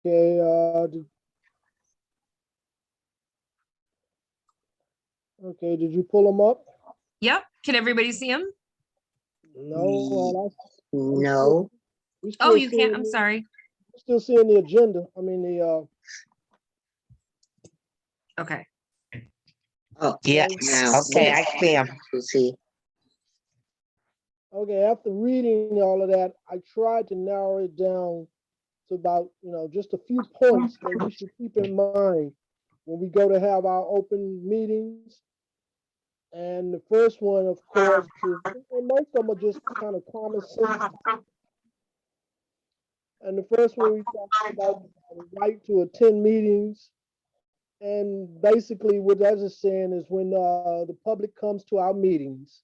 Okay, okay, did you pull them up? Yep. Can everybody see them? No, No. we Oh, still you can't. I'm seeing, sorry. still seeing the agenda. I mean, the, Okay. Oh, Yeah. now. Okay, I see him. You see. okay, after reading all of that, I tried to narrow it down to about, just a few points that we should keep in mind when we go to have our open meetings. And the first one, of course, is, and most of them are just kind of common sense. And the first one we talked about the right to attend meetings. And basically what that is saying is when the public comes to our meetings,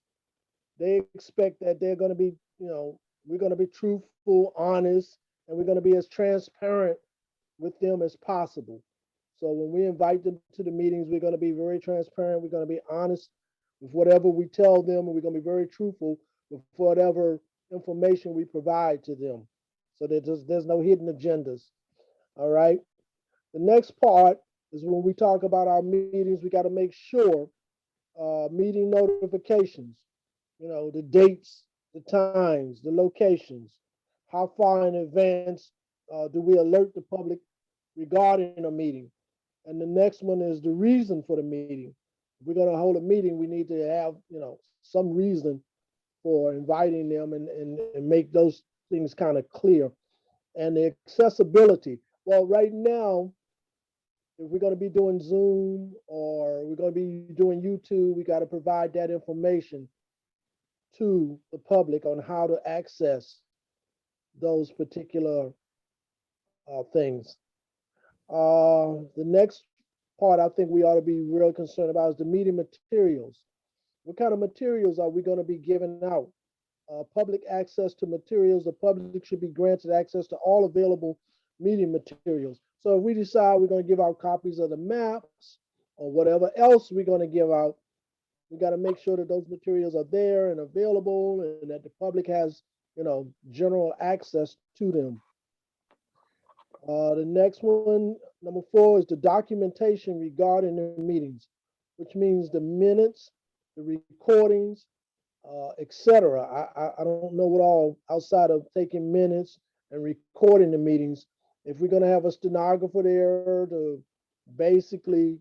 they expect that they're going to be, we're going to be truthful, honest, and we're going to be as transparent with them as possible. So when we invite them to the meetings, we're going to be very transparent. We're going to be honest with whatever we tell them, and we're going to be very truthful with whatever information we provide to them. So that there's no hidden agendas. All right. The next part is when we talk about our meetings, we got to make sure meeting notifications, the dates, the times, the locations, how far in advance do we alert the public regarding a meeting. And the next one is the reason for the meeting. If we're going to hold a meeting, we need to have, some reason for inviting them and make those things kind of clear. And the accessibility. Well, right now, if we're going to be doing Zoom or we're going to be doing YouTube, we got to provide that information to the public on how to access those particular things. The next part I think we ought to be real concerned about is the meeting materials. What kind of materials are we going to be giving out? Public access to materials. The public should be granted access to all available meeting materials. So if we decide we're going to give out copies of the maps or whatever else we're going to give out, we got to make sure that those materials are there and available and that the public has, general access to them. The next one, number 4, is the documentation regarding the meetings, which means the minutes, the recordings, etc. I don't know what all outside of taking minutes and recording the meetings. If we're going to have a stenographer there to basically,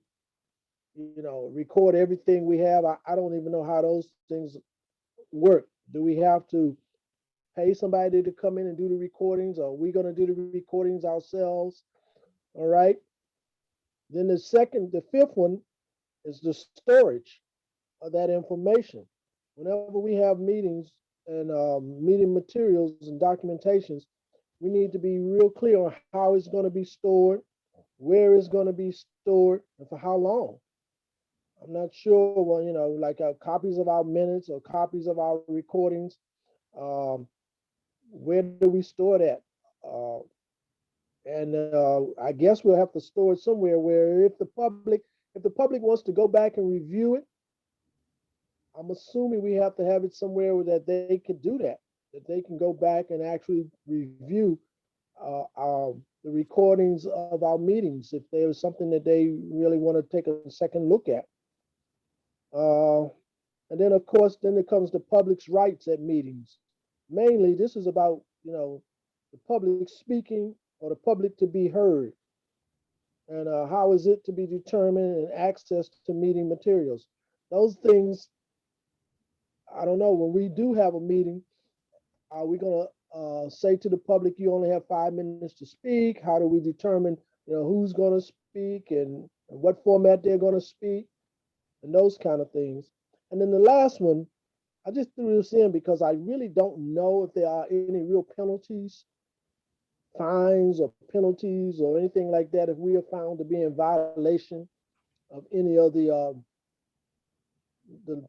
record everything we have, I don't even know how those things work. Do we have to pay somebody to come in and do the recordings? Or are we going to do the recordings ourselves? All right. Then the fifth one is the storage of that information. Whenever we have meetings and meeting materials and documentations, we need to be real clear on how it's going to be stored, where it's going to be stored, and for how long. I'm not sure, well, like copies of our minutes or copies of our recordings. Where do we store that? And I guess we'll have to store it somewhere where if the public wants to go back and review it, I'm assuming we have to have it somewhere that they could do that they can go back and actually review the recordings of our meetings if there's something that they really want to take a second look at. And then, of course, then it comes to public's rights at meetings. Mainly, this is about, the public speaking or the public to be heard. And how is it to be determined and access to meeting materials? Those things, I don't know, when we do have a meeting, are we going to say to the public, you only have 5 minutes to speak? How do we determine, who's going to speak and what format they're going to speak and those kind of things? And then the last one, I just threw this in because I really don't know if there are any real penalties, fines or penalties or anything like that if we are found to be in violation of any of the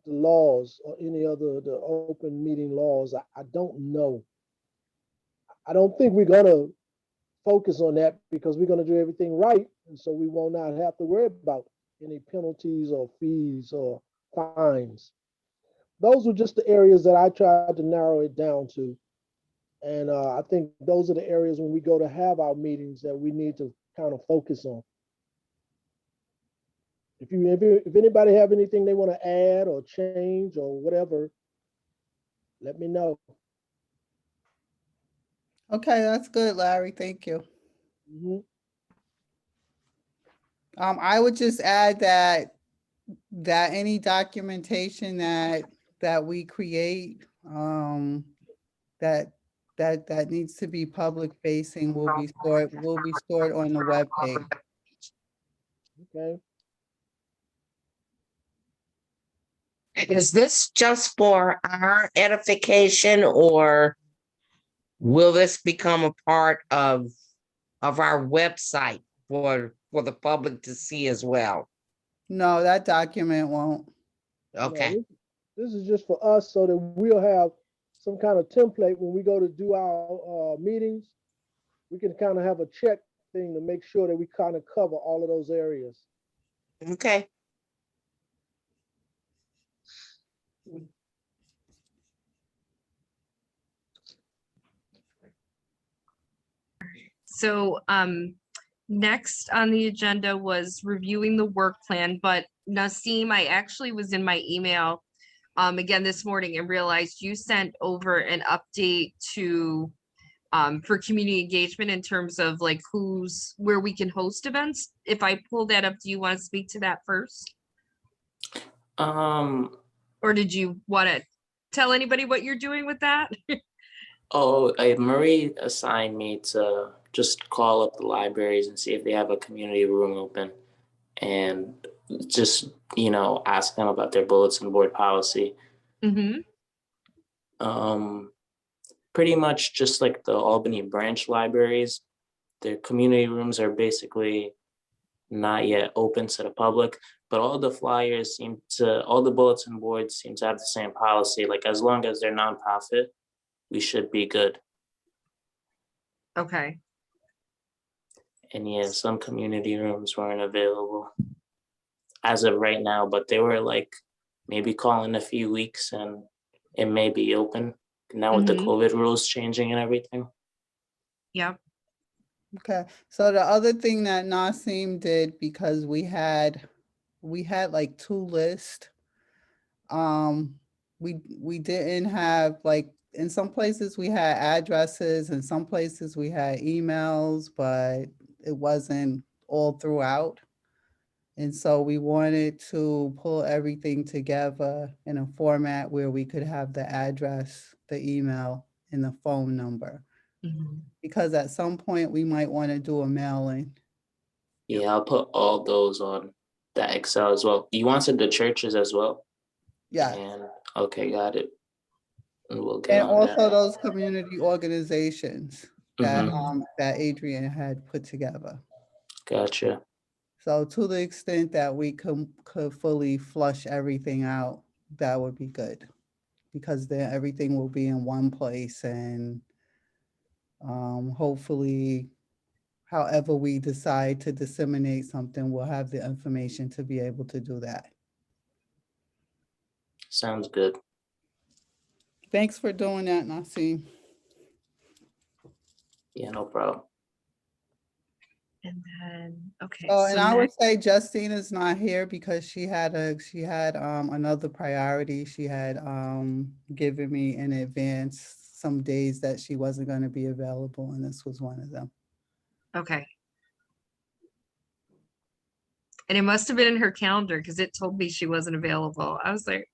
laws or any other the open meeting laws. I don't know. I don't think we're gonna focus on that because we're gonna do everything right, and so we will not have to worry about any penalties or fees or fines. Those were just the areas that I tried to narrow it down to. And I think those are the areas when we go to have our meetings that we need to kind of focus on. If anybody have anything they want to add or change or whatever, let me know. Okay, that's good, Larry. Thank you. Mhm. I would just add that any documentation that we create, that needs to be public facing will be stored on the webpage. Okay. Is this just for our edification, or will this become a part of our website for the public to see as well? No, that document won't. No, Okay, this is just for us so that we'll have some kind of template when we go to do our meetings. We can kind of have a check thing to make sure that we kind of cover all of those areas. okay. So next on the agenda was reviewing the work plan, but Naseem, I actually was in my email again this morning and realized you sent over an update to for community engagement in terms of like where we can host events. If I pull that up, do you want to speak to that first? Or did you want to tell anybody what you're doing with that? Marie assigned me to just call up the libraries and see if they have a community room open, and just, ask them about their bulletin board policy. Mm-hmm. Pretty much just like the Albany branch libraries, their community rooms are basically not yet open to the public, but all the all the bulletin boards seem to have the same policy. Like, as long as they're nonprofit, we should be good. Okay. And yeah, some community rooms weren't available as of right now, but they were like maybe call in a few weeks and it may be open now with the Mhm. COVID rules changing and everything. Yep. Okay, so the other thing that Naseem did, because we had like two lists. We didn't have, like, in some places we had addresses, in some places we had emails, but it wasn't all throughout. And so we wanted to pull everything together in a format where we could have the address, the email, and the phone number. Mhm. Because at some point we might want to do a mailing. Yeah, I'll put all those on that Excel as well. You wanted the churches as well? Yeah. And okay, got it. And we'll get And on also that. those community organizations that Mhm. that Adrian had put together. Gotcha. So to the extent that we could fully flush everything out, that would be good. Because then everything will be in one place, and hopefully, however we decide to disseminate something, we'll have the information to be able to do that. Sounds good. Thanks for doing that, Naseem. Yeah, no problem. And then, okay. Oh, so and I would next- say Justina's not here because she had another priority. She had given me in advance some days that she wasn't going to be available, and this was one of them. Okay. And it must have been in her calendar because it told me she wasn't available. I was like,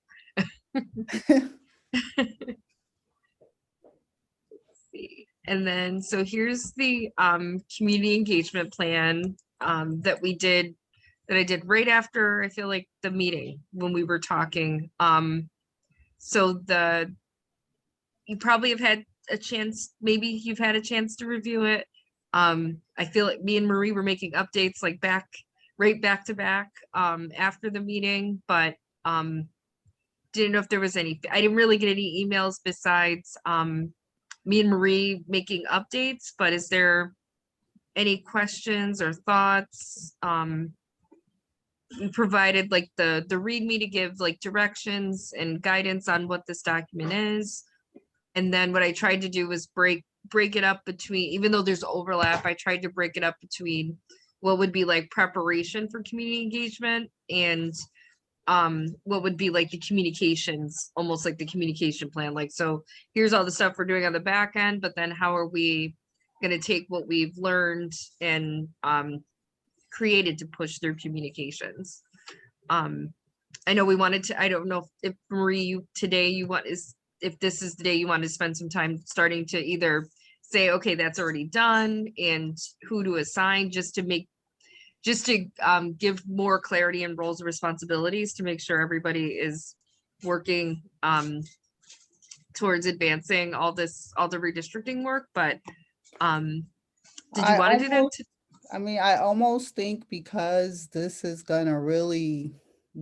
see. And then, so here's the community engagement plan that I did right after, I feel like, the meeting when we were talking. So you probably have had a chance, maybe you've had a chance to review it. I feel like me and Marie were making updates like right back to back after the meeting, but didn't know if there was I didn't really get any emails besides me and Marie making updates, but is there any questions or thoughts? We provided like the README to give like directions and guidance on what this document is. And then what I tried to do was break it up between, even though there's overlap, I tried to break it up between what would be like preparation for community engagement and what would be like the communications, almost like the communication plan. Like, so here's all the stuff we're doing on the back end, but then how are we going to take what we've learned and created to push through communications? I know we wanted to, I don't know if Marie, you today you want is, if this is the day you want to spend some time starting to either say, okay, that's already done and who to assign, just to give more clarity and roles and responsibilities to make sure everybody is working towards advancing all the redistricting work. But did you want to do that? I mean, I almost think because this is gonna really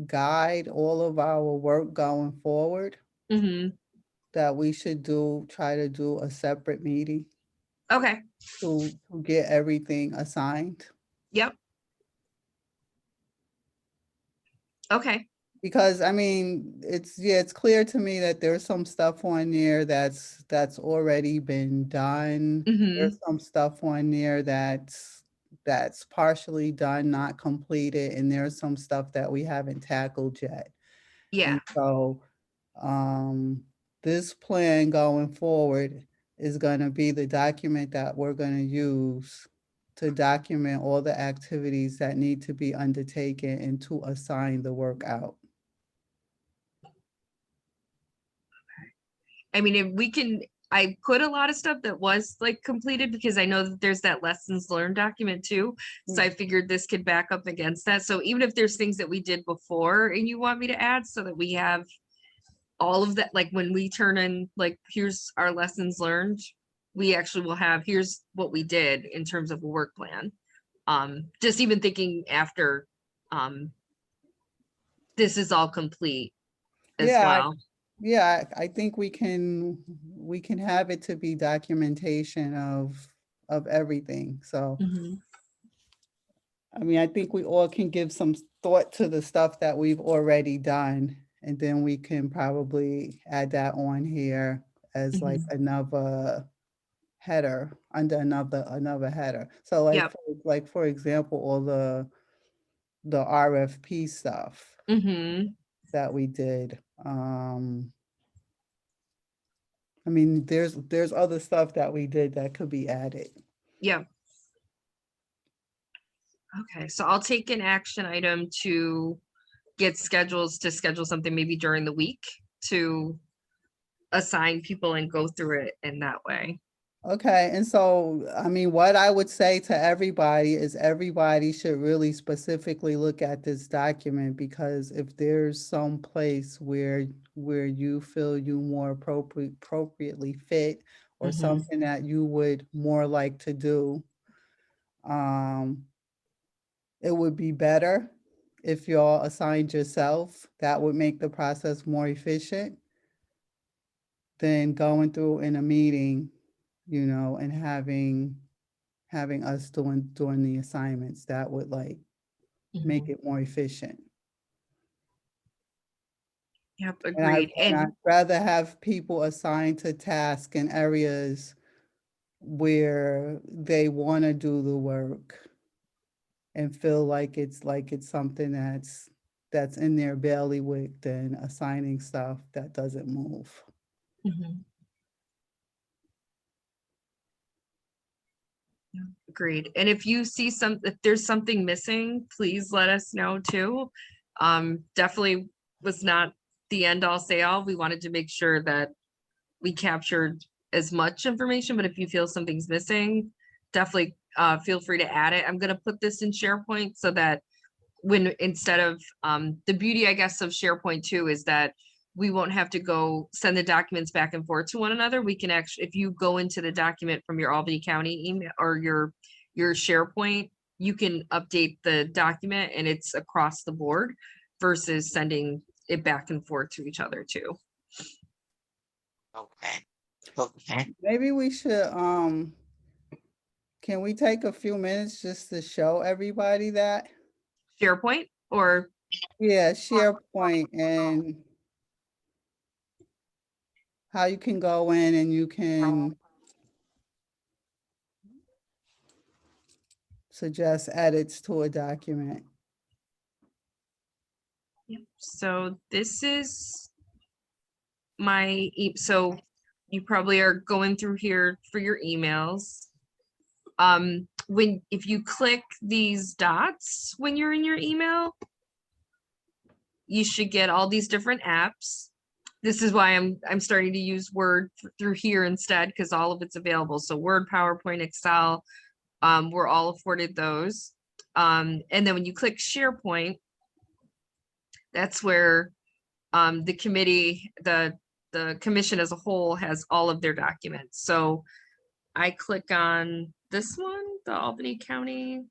guide all of our work going forward, Mhm. that we should try to do a separate meeting Okay, to get everything assigned. yep. Okay, Because I mean, it's clear to me that there's some stuff on there that's already been done. Mhm. There's some stuff on there that's partially done, not completed, and there's some stuff that we haven't tackled yet. yeah, And so this plan going forward is going to be the document that we're going to use to document all the activities that need to be undertaken and to assign the work out. I mean, if we can, I put a lot of stuff that was like completed because I know that there's that lessons learned document too. So I figured this could back up against that. So even if there's things that we did before and you want me to add so that we have all of that, like when we turn in, like, here's our lessons learned, we actually will have, here's what we did in terms of a work plan. Just even thinking after this is all complete as Yeah, well. Yeah, I think we can have it to be documentation of everything. So, Mhm. I mean, I think we all can give some thought to the stuff that we've already done, and then we can probably add that on here as like another header under another header. So Yep. for example, all the RFP stuff Mhm. that we did. I mean, there's other stuff that we did that could be added. Yep. Okay, so I'll take an action item to get schedules to schedule something maybe during the week to assign people and go through it in that way. Okay, and so, I mean, what I would say to everybody is everybody should really specifically look at this document, because if there's some place where you feel you more appropriately fit, or something that you would more like to do, it would be better if y'all assigned yourself. That would make the process more efficient than going through in a meeting, and having us doing the assignments. That would like make it more efficient. Yep, And agreed. I'd And rather have people assigned to tasks in areas where they want to do the work and feel like it's something that's in their bailiwick, than assigning stuff that doesn't move. agreed. And if you see if there's something missing, please let us know too. Definitely was not the end all say all. We wanted to make sure that we captured as much information, but if you feel something's missing, definitely feel free to add it. I'm gonna put this in SharePoint so that when, instead of the beauty, I guess, of SharePoint too, is that we won't have to go send the documents back and forth to one another. We can actually, if you go into the document from your Albany County email or your SharePoint, you can update the document and it's across the board versus sending it back and forth to each other too. Okay. Maybe we should, can we take a few minutes just to show everybody that? SharePoint or Yeah, SharePoint, and how you can go in and you can suggest edits to a document. Yep. So this is so you probably are going through here for your emails. If you click these dots when you're in your email, you should get all these different apps. This is why I'm starting to use Word through here instead, because all of it's available. So Word, PowerPoint, Excel, we're all afforded those. And then when you click SharePoint, that's where the committee, the commission as a whole has all of their documents. So I click on this one, the Albany County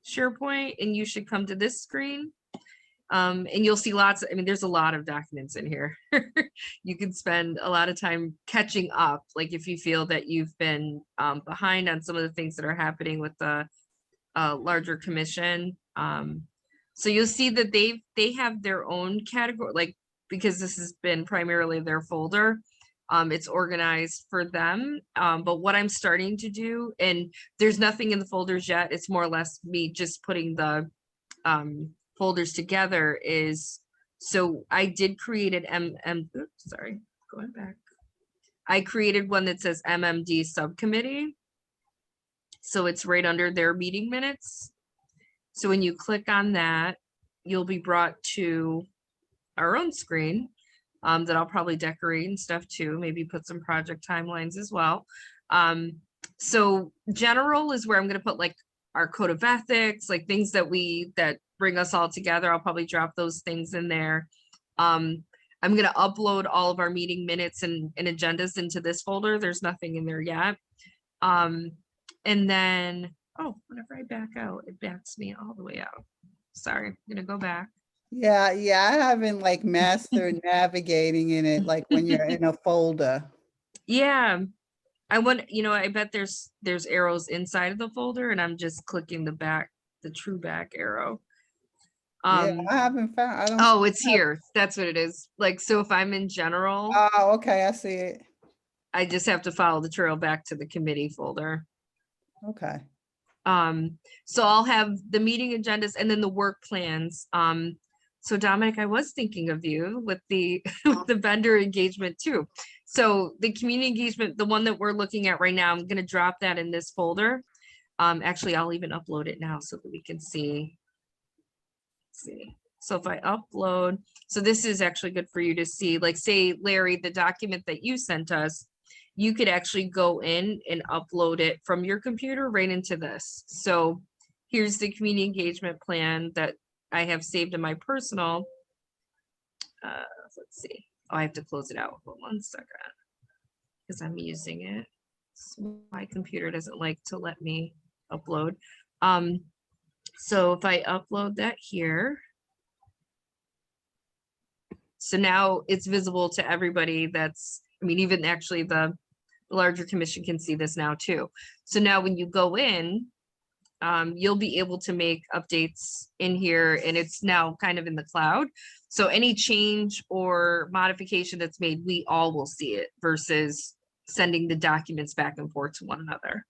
SharePoint, and you should come to this screen. And you'll see there's a lot of documents in here. You can spend a lot of time catching up, like if you feel that you've been behind on some of the things that are happening with the larger commission. So you'll see that they have their own category, like, because this has been primarily their folder. It's organized for them. But what I'm starting to do, and there's nothing in the folders yet, it's more or less me just putting the folders together, is, so I did create an going back. I created one that says MMD Subcommittee. So it's right under their meeting minutes. So when you click on that, you'll be brought to our own screen that I'll probably decorate and stuff too, maybe put some project timelines as well. So general is where I'm going to put like our code of ethics, like things that bring us all together. I'll probably drop those things in there. I'm going to upload all of our meeting minutes and agendas into this folder. There's nothing in there yet. And then, whenever I back out, it backs me all the way out. Sorry, I'm going to go back. Yeah, I haven't like mastered navigating in it, like when you're in a folder. Yeah, I bet there's arrows inside of the folder, and I'm just clicking the true back arrow. Yeah, I haven't found, It's here. That's what it is. Like, so if I'm in general, oh, okay, I see it. I just have to follow the trail back to the committee folder. Okay. So I'll have the meeting agendas and then the work plans. So Dominic, I was thinking of you with the with the vendor engagement too. So the community engagement, the one that we're looking at right now, I'm going to drop that in this folder. Actually, I'll even upload it now so that we can see. So if I upload, so this is actually good for you to see, like, say, Larry, the document that you sent us, you could actually go in and upload it from your computer right into this. So here's the community engagement plan that I have saved in my personal. Let's see. Oh, I have to close it out. Hold 1 second, because I'm using it. So my computer doesn't like to let me upload. So if I upload that here, so now it's visible to everybody. Even actually the larger commission can see this now too. So now when you go in, you'll be able to make updates in here, and it's now kind of in the cloud. So any change or modification that's made, we all will see it versus sending the documents back and forth to one another.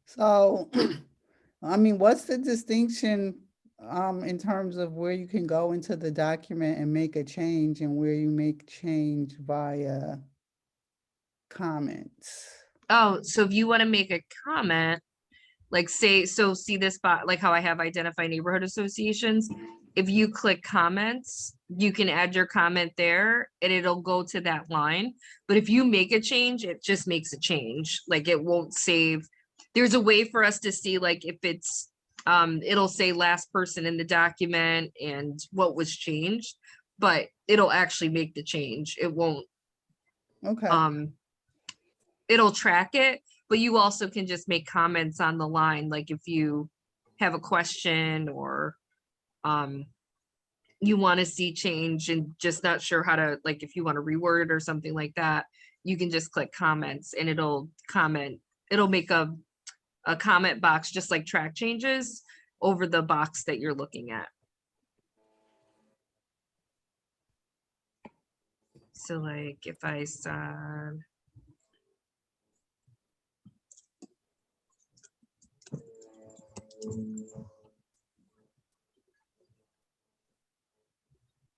So, what's the distinction in terms of where you can go into the document and make a change and where you make change via comments? Oh, so if you want to make a comment, like see this spot, like how I have identify neighborhood associations. If you click comments, you can add your comment there and it'll go to that line. But if you make a change, it just makes a change. Like, it won't save. There's a way for us to see, like, if it's, it'll say last person in the document and what was changed, but it'll actually make the change. It won't. Okay. It'll track it, but you also can just make comments on the line. Like if you have a question or you want to see change and just not sure how to, like, if you want to reword it or something like that, you can just click comments and it'll comment. It'll make a comment box, just like track changes, over the box that you're looking at. So like if I said,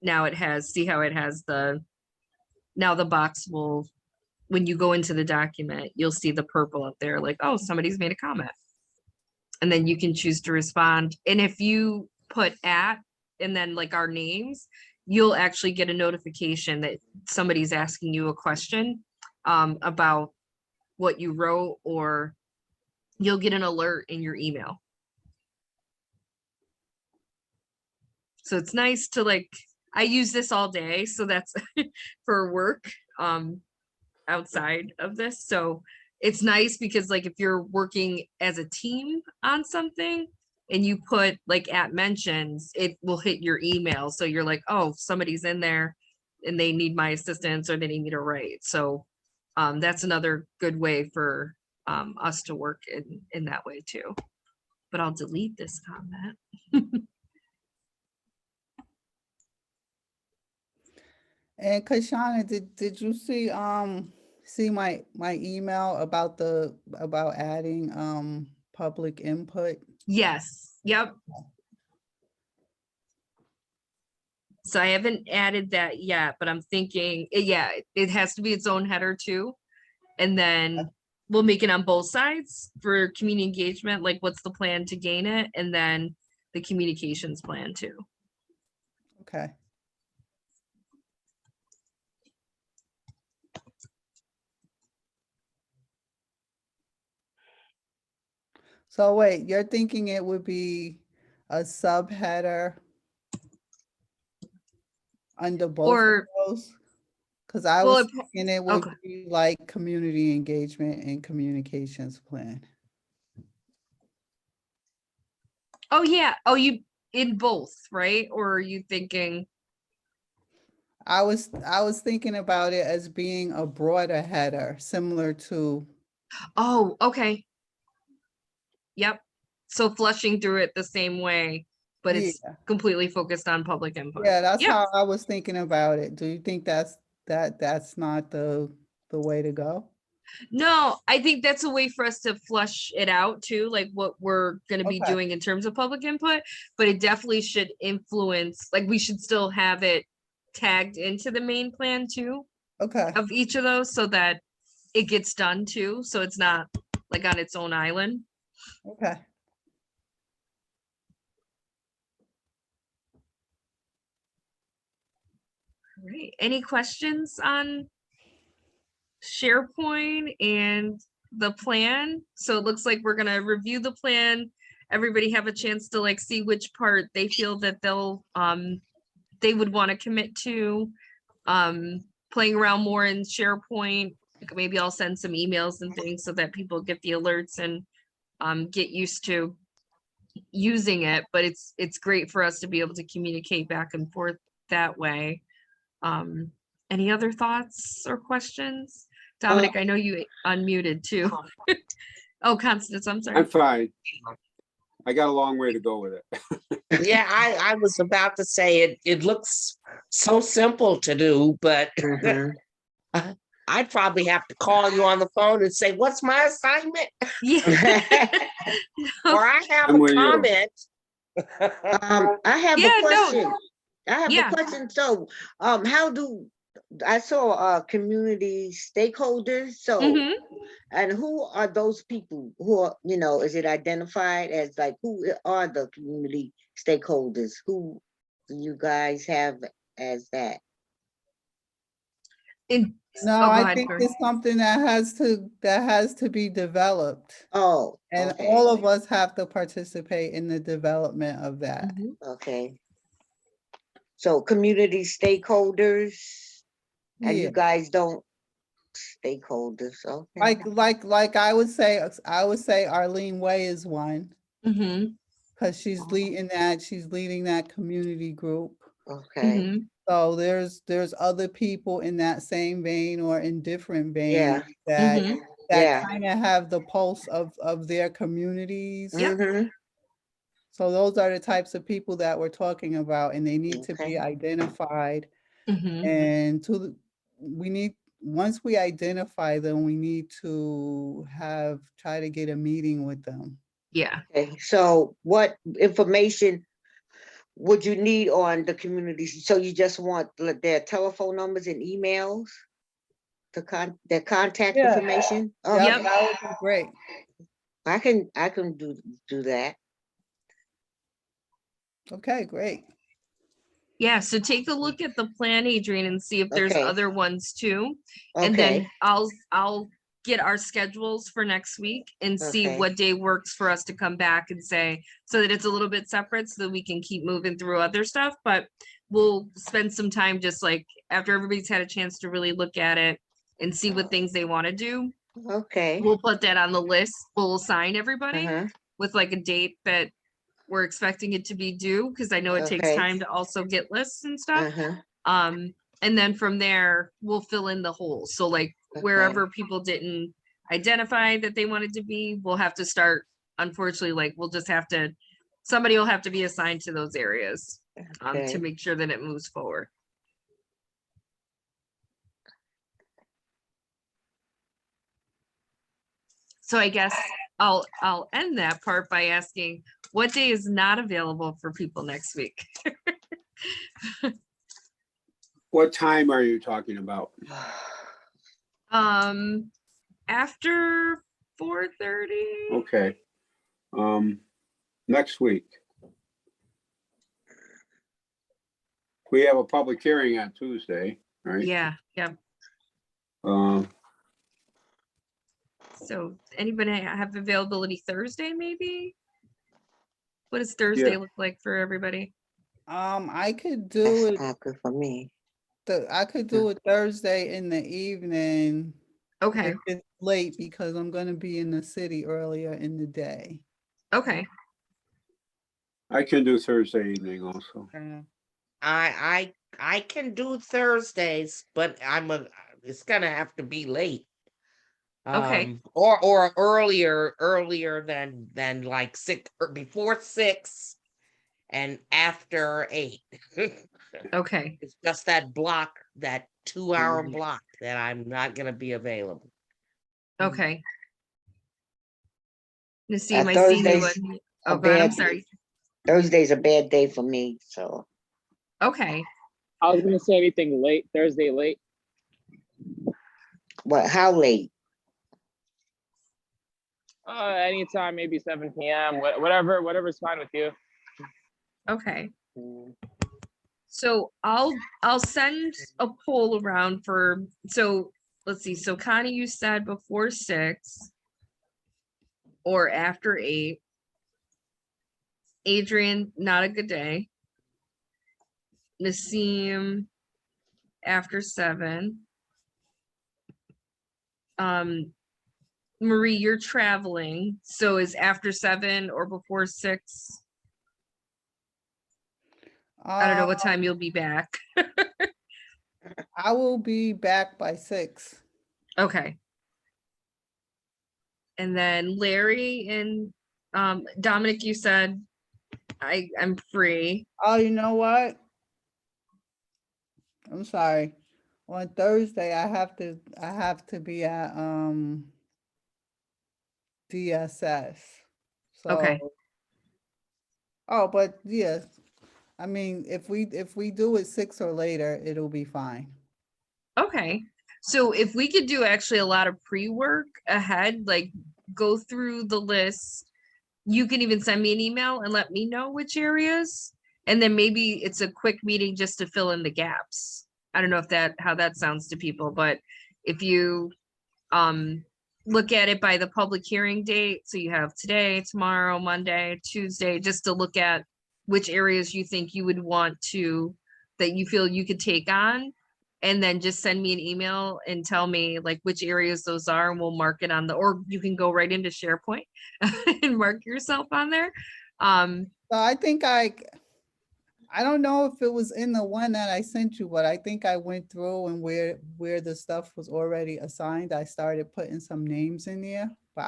now it has, see how it has the, now the box will, when you go into the document, you'll see the purple up there, like, oh, somebody's made a comment. And then you can choose to respond. And if you put at, and then like our names, you'll actually get a notification that somebody's asking you a question about what you wrote, or you'll get an alert in your email. So it's nice to like, I use this all day, so that's for work outside of this. So it's nice because like if you're working as a team on something and you put like at mentions, it will hit your email. So you're like, oh, somebody's in there and they need my assistance or they need me to write. So that's another good way for us to work in that way too. But I'll delete this comment. And Kashana, did you see my email about about adding public input? Yes, yep. So I haven't added that yet, but I'm thinking, yeah, it has to be its own header too. And then we'll make it on both sides for community engagement, like what's the plan to gain it, and then the communications plan too. Okay. So wait, you're thinking it would be a subheader under both Or, of those? Because I well, was thinking it would okay. be like community engagement and communications plan. Oh yeah, oh, you in both, right? Or are you thinking, I was thinking about it as being a broader header, similar to, oh, okay. Yep. So flushing through it the same way, but it's yeah, completely focused on public input. yeah, that's Yep. how I was thinking about it. Do you think that's not the way to go? No, I think that's a way for us to flush it out too, like what we're gonna be Okay. doing in terms of public input, but it definitely should influence, like we should still have it tagged into the main plan too Okay, of each of those so that it gets done too, so it's not like on its own island. okay. Right. Any questions on SharePoint and the plan? So it looks like we're gonna review the plan. Everybody have a chance to like see which part they feel that they would want to commit to. Playing around more in SharePoint. Like maybe I'll send some emails and things so that people get the alerts and get used to using it. But it's great for us to be able to communicate back and forth that way. Any other thoughts or questions? Dominic, I know you unmuted too. Oh, Constance, I'm sorry. I'm fine. I got a long way to go with it. Yeah, I was about to say it looks so simple to do, but I'd probably have to call you on the phone and say, what's my assignment? Yeah. Or I have I'm a with you. comment. I have Yeah, a no. question. I have Yeah. a question. So, how do, I saw, community stakeholders, so, Mhm. and who are those people who are, is it identified as like, who are the community stakeholders? Who do you guys have as that? No, Oh, go I ahead, think Cory. it's something that has to be developed. Oh, And okay, all of us have to participate in the development of that. Mhm. okay. So community stakeholders, and Yeah, you guys don't stakeholders, okay. like I would say Arlene Way is one, Mhm. because she's leading that community group. Okay, Mhm. So there's other people in that same vein or in different veins yeah, that Mhm. yeah. kind of have the pulse of their communities. Yep. Mhm. So those are the types of people that we're talking about, and they need to be Okay. identified Mhm. and we need, once we identify them, we need to try to get a meeting with them. Yeah. Okay, so what information would you need on the communities? So you just want their telephone numbers and emails? Their contact Yeah. information? Yep, Okay, Yep. that would be great. I can do that. Okay, great. Yeah, so take a look at the plan, Adrian, and see if there's Okay. other ones too. And then Okay, I'll get our schedules for next week and see Okay. what day works for us to come back and say, so that it's a little bit separate so that we can keep moving through other stuff. But we'll spend some time just like after everybody's had a chance to really look at it and see what things they want to do. okay. We'll put that on the list. We'll assign everybody Uh-huh. with like a date that we're expecting it to be due, because I know it takes Okay. time to also get lists and stuff. Uh-huh. And then from there, we'll fill in the holes. So like wherever people didn't identify that they wanted to be, we'll have to start, unfortunately, like we'll just have to, somebody will have to be assigned to those areas to Okay. make sure that it moves forward. So I guess I'll end that part by asking, what day is not available for people next week? What time are you talking about? After 4:30? Okay. Next week. We have a public hearing on Tuesday, right? Yeah, yeah. Um, So anybody have availability Thursday, maybe? What does Thursday Yeah. look like for everybody? I could do That's it, not good for me. I could do it Thursday in the evening. Okay, If it's late, because I'm gonna be in the city earlier in the day. okay, I can do Thursday evening also. I can do Thursdays, but it's gonna have to be late. Okay. Or earlier than like 6 or before 6 and after 8. okay, It's just that block, that 2-hour Mhm. block that I'm not gonna be available. okay. Nassim, I see you. Thursday's Oh, a go ahead, I'm bad- sorry. Thursday's a bad day for me, so. Okay, I was gonna say anything late, Thursday late. What, how late? Anytime, maybe 7 p.m. Whatever's fine with you. okay. Mm, So I'll send a poll around for, so let's see, so Connie, you said before 6 or after 8. Adrian, not a good day. Nassim, after 7. Marie, you're traveling, so is after 7 or before 6? I don't know what time you'll be back. I will be back by 6. Okay. And then Larry and Dominic, you said I'm free. Oh, you know what? I'm sorry. On Thursday, I have to be at DSS. Okay. So, oh, but yes, I mean, if we do it 6 or later, it'll be fine. Okay. So if we could do actually a lot of pre-work ahead, like go through the list, you can even send me an email and let me know which areas. And then maybe it's a quick meeting just to fill in the gaps. I don't know if how that sounds to people, but if you look at it by the public hearing date, so you have today, tomorrow, Monday, Tuesday, just to look at which areas you think you would want to, that you feel you could take on. And then just send me an email and tell me like which areas those are, and we'll mark it on or you can go right into SharePoint and mark yourself on there. So I think I don't know if it was in the one that I sent you, but I think I went through and where the stuff was already assigned, I started putting some names in there. But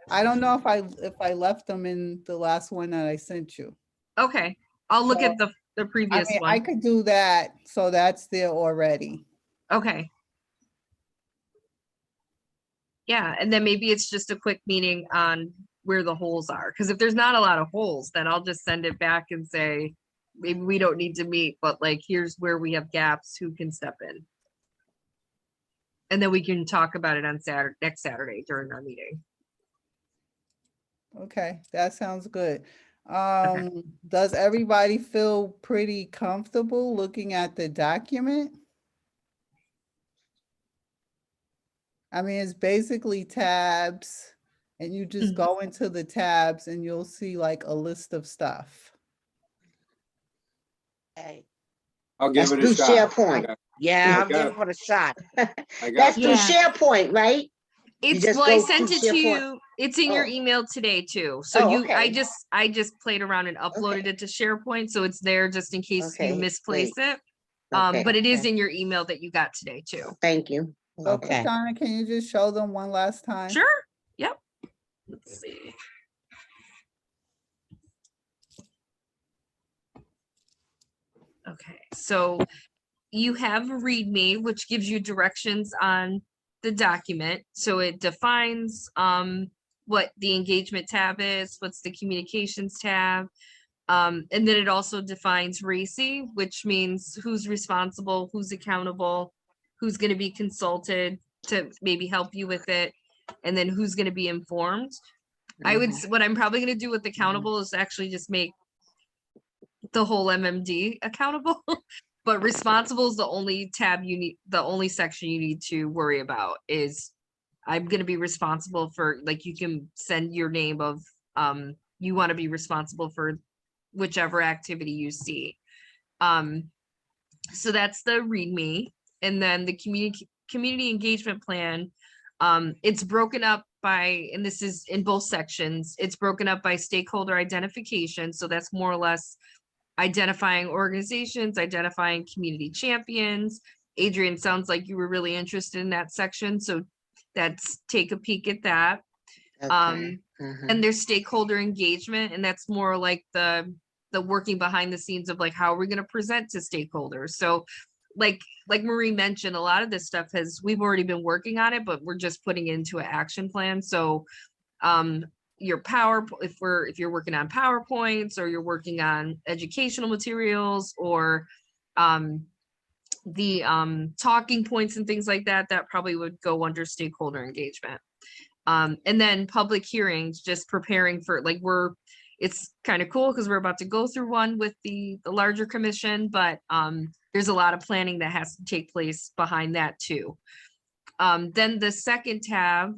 I don't know if I left them in the last one that I sent you. Okay, I'll look So, at the I previous mean, one. I could do that, so that's there already. Okay. Yeah, and then maybe it's just a quick meeting on where the holes are, because if there's not a lot of holes, then I'll just send it back and say, maybe we don't need to meet, but like, here's where we have gaps, who can step in? And then we can talk about it on Saturday, next Saturday during our meeting. Okay, that sounds good. Does everybody feel pretty comfortable looking at the document? I mean, it's basically tabs, and you just Mhm. go into the tabs and you'll see like a list of stuff. Okay. I'll give That's it a through shot. SharePoint. Yeah, I I'll give got- it a shot. I got That's through Yeah. SharePoint, right? It's, just well, I go sent to it to SharePoint. you. It's in your Oh. email today too. So Oh, you, I okay. just played around and uploaded Okay. it to SharePoint, so it's there just in case you Okay, misplace great. it. Okay, But it is okay. in your email that you got today too. thank you. So Okay. Kashana, can you just show them one last time? Sure. Yep. Let's see. Okay, so you have a README, which gives you directions on the document. So it defines what the engagement tab is, what's the communications tab. And then it also defines RACI, which means who's responsible, who's accountable, who's going to be consulted to maybe help you with it, and then who's going to be informed. I would, what I'm probably going to do with accountable is actually just make the whole MMD accountable, but responsible is the only tab you need, the only section you need to worry about is I'm going to be responsible for, like, you can send your name of, you want to be responsible for whichever activity you see. So that's the README. And then the community engagement plan, it's broken up by, and this is in both sections, it's broken up by stakeholder identification. So that's more or less identifying organizations, identifying community champions. Adrian, sounds like you were really interested in that section. So that's, take a peek at that. Okay. And there's stakeholder engagement, and that's more like the working behind the scenes of like, how are we going to present to stakeholders? So like Marie mentioned, a lot of this stuff we've already been working on it, but we're just putting it into an action plan. So your if you're working on PowerPoints, or you're working on educational materials, or the talking points and things like that, that probably would go under stakeholder engagement. And then public hearings, just preparing for, like, it's kind of cool because we're about to go through one with the larger commission, but there's a lot of planning that has to take place behind that too. Then the second tab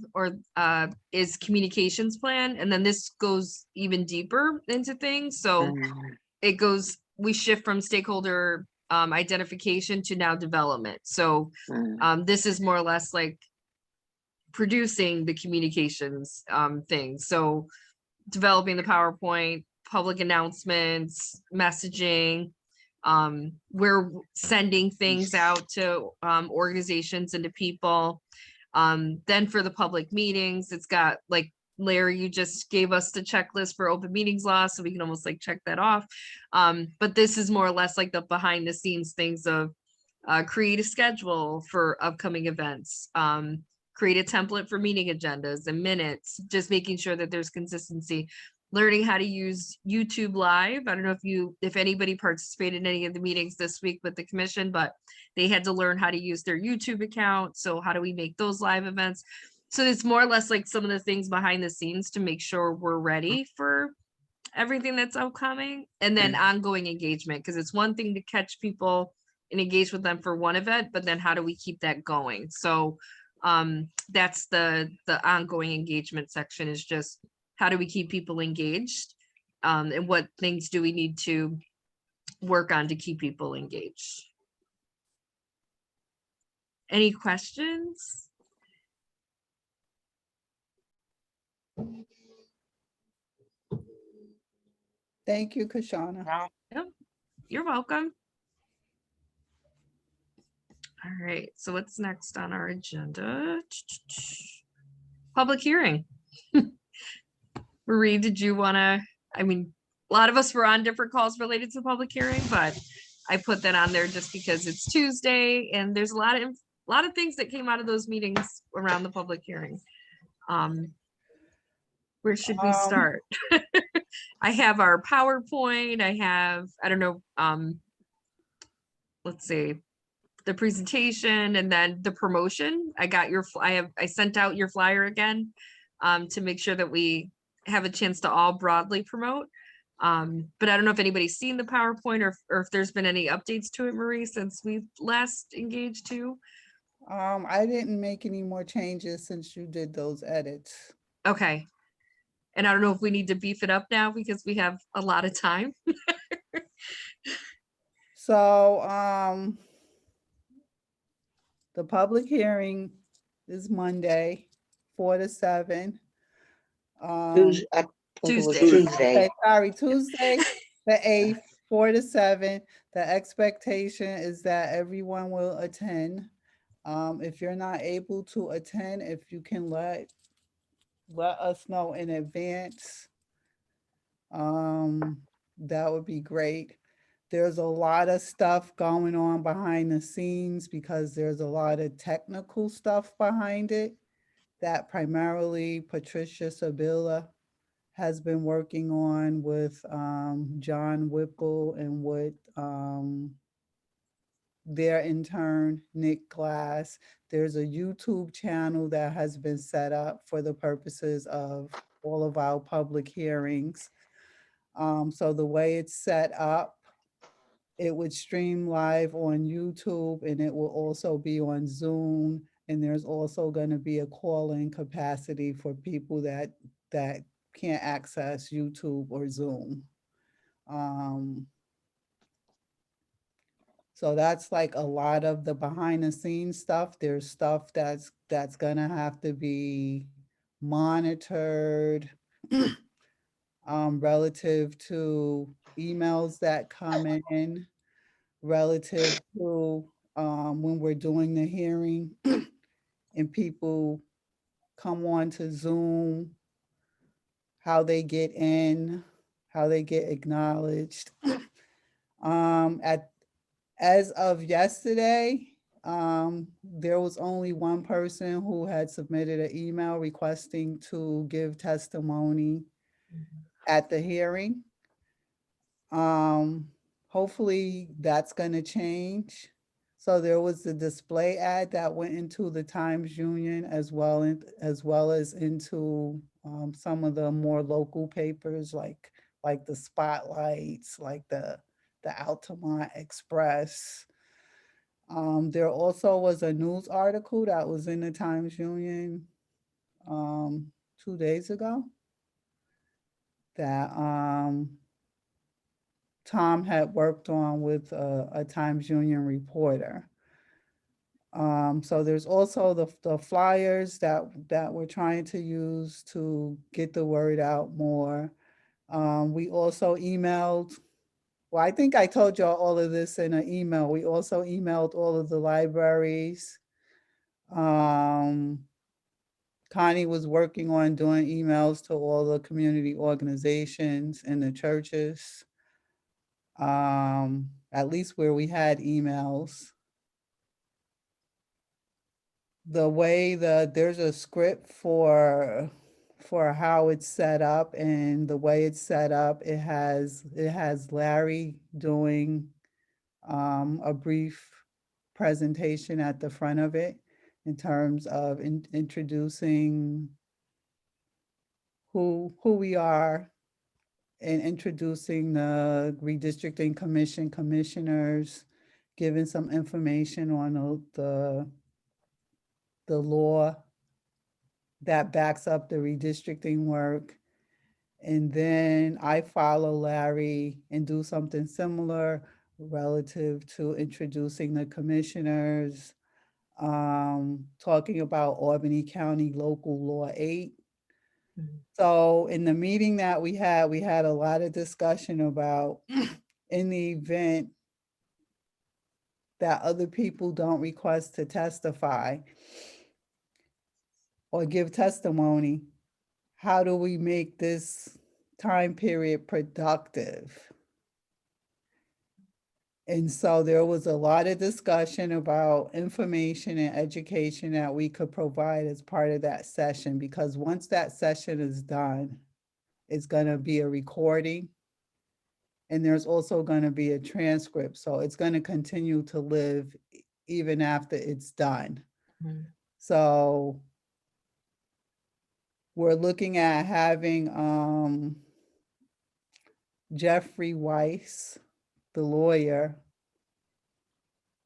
is communications plan. And then this goes even deeper into things. So it goes, we shift from stakeholder identification to now development. So this is more or less like producing the communications things. So developing the PowerPoint, public announcements, messaging, we're sending things out to organizations and to people. Then for the public meetings, it's got, like, Larry, you just gave us the checklist for open meetings law, so we can almost like check that off. But this is more or less like the behind the scenes things of create a schedule for upcoming events, create a template for meeting agendas and minutes, just making sure that there's consistency. Learning how to use YouTube Live. I don't know if anybody participated in any of the meetings this week with the commission, but they had to learn how to use their YouTube account. So how do we make those live events? So it's more or less like some of the things behind the scenes to make sure we're ready for everything that's upcoming. And then ongoing engagement, because it's one thing to catch people and engage with them for one event, but then how do we keep that going? So that's the ongoing engagement section, is just how do we keep people engaged, and what things do we need to work on to keep people engaged? Any questions? Thank you, Kashana. Yep, you're welcome. All right, so what's next on our agenda? Public hearing. Marie, did you want to, I mean, a lot of us were on different calls related to public hearing, but I put that on there just because it's Tuesday and there's a lot of things that came out of those meetings around the public hearing. Where should we start? I have our PowerPoint. I don't know, let's see, the presentation and then the promotion. I sent out your flyer again to make sure that we have a chance to all broadly promote. But I don't know if anybody's seen the PowerPoint or if there's been any updates to it, Marie, since we last engaged too. I didn't make any more changes since you did those edits. Okay. And I don't know if we need to beef it up now because we have a lot of time. So, the public hearing is Monday, 4 to 7. Tuesday, I think it was Tuesday. Tuesday. Okay, sorry, Tuesday, the 8th, 4 to 7. The expectation is that everyone will attend. If you're not able to attend, if you can let us know in advance, that would be great. There's a lot of stuff going on behind the scenes because there's a lot of technical stuff behind it that primarily Patricia Sabilla has been working on with John Whipple and with their intern, Nick Glass. There's a YouTube channel that has been set up for the purposes of all of our public hearings. So the way it's set up, it would stream live on YouTube and it will also be on Zoom. And there's also going to be a call-in capacity for people that can't access YouTube or Zoom. So that's like a lot of the behind the scenes stuff. There's stuff that's gonna have to be monitored relative to emails that come in, relative to when we're doing the hearing and people come on to Zoom, how they get in, how they get acknowledged. As of yesterday, there was only one person who had submitted an email requesting to give testimony at the hearing. Hopefully that's going to change. So there was the display ad that went into the Times Union as well as into some of the more local papers like the Spotlights, like the Altamont Express. There also was a news article that was in the Times Union 2 days ago that Tom had worked on with a Times Union reporter. So there's also the flyers that we're trying to use to get the word out more. We also emailed, well, I think I told y'all all of this in an email. We also emailed all of the libraries. Connie was working on doing emails to all the community organizations and the churches. At least where we had emails. The way there's a script for how it's set up, and the way it's set up, it has Larry doing a brief presentation at the front of it in terms of introducing who we are and introducing the redistricting commission commissioners, giving some information on the law that backs up the redistricting work. And then I follow Larry and do something similar relative to introducing the commissioners, talking about Albany County Local Law 8. So in the meeting that we had a lot of discussion about in the event that other people don't request to testify or give testimony, how do we make this time period productive? And so there was a lot of discussion about information and education that we could provide as part of that session, because once that session is done, it's gonna be a recording. And there's also gonna be a transcript, so it's gonna continue to live even after it's done. Mhm. So we're looking at having Jeffrey Weiss, the lawyer,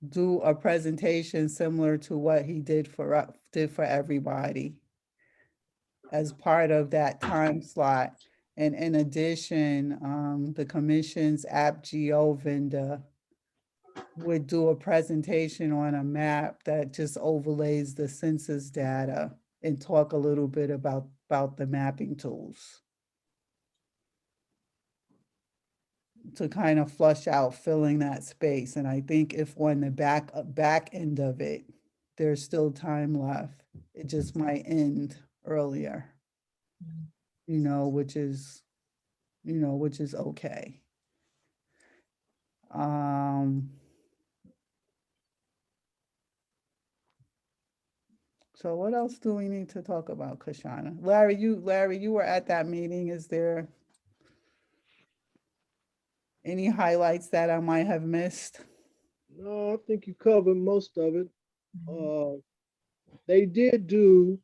do a presentation similar to what he did for everybody as part of that time slot. And in addition, the commission's app geo vendor would do a presentation on a map that just overlays the census data and talk a little bit about the mapping tools to kind of flush out filling that space. And I think if on the back end of it, there's still time left, it just might end earlier, you know, which is okay. So what else do we need to talk about, Kashana? Larry, you were at that meeting. Is there any highlights that I might have missed? No, I think you covered most of it. They did do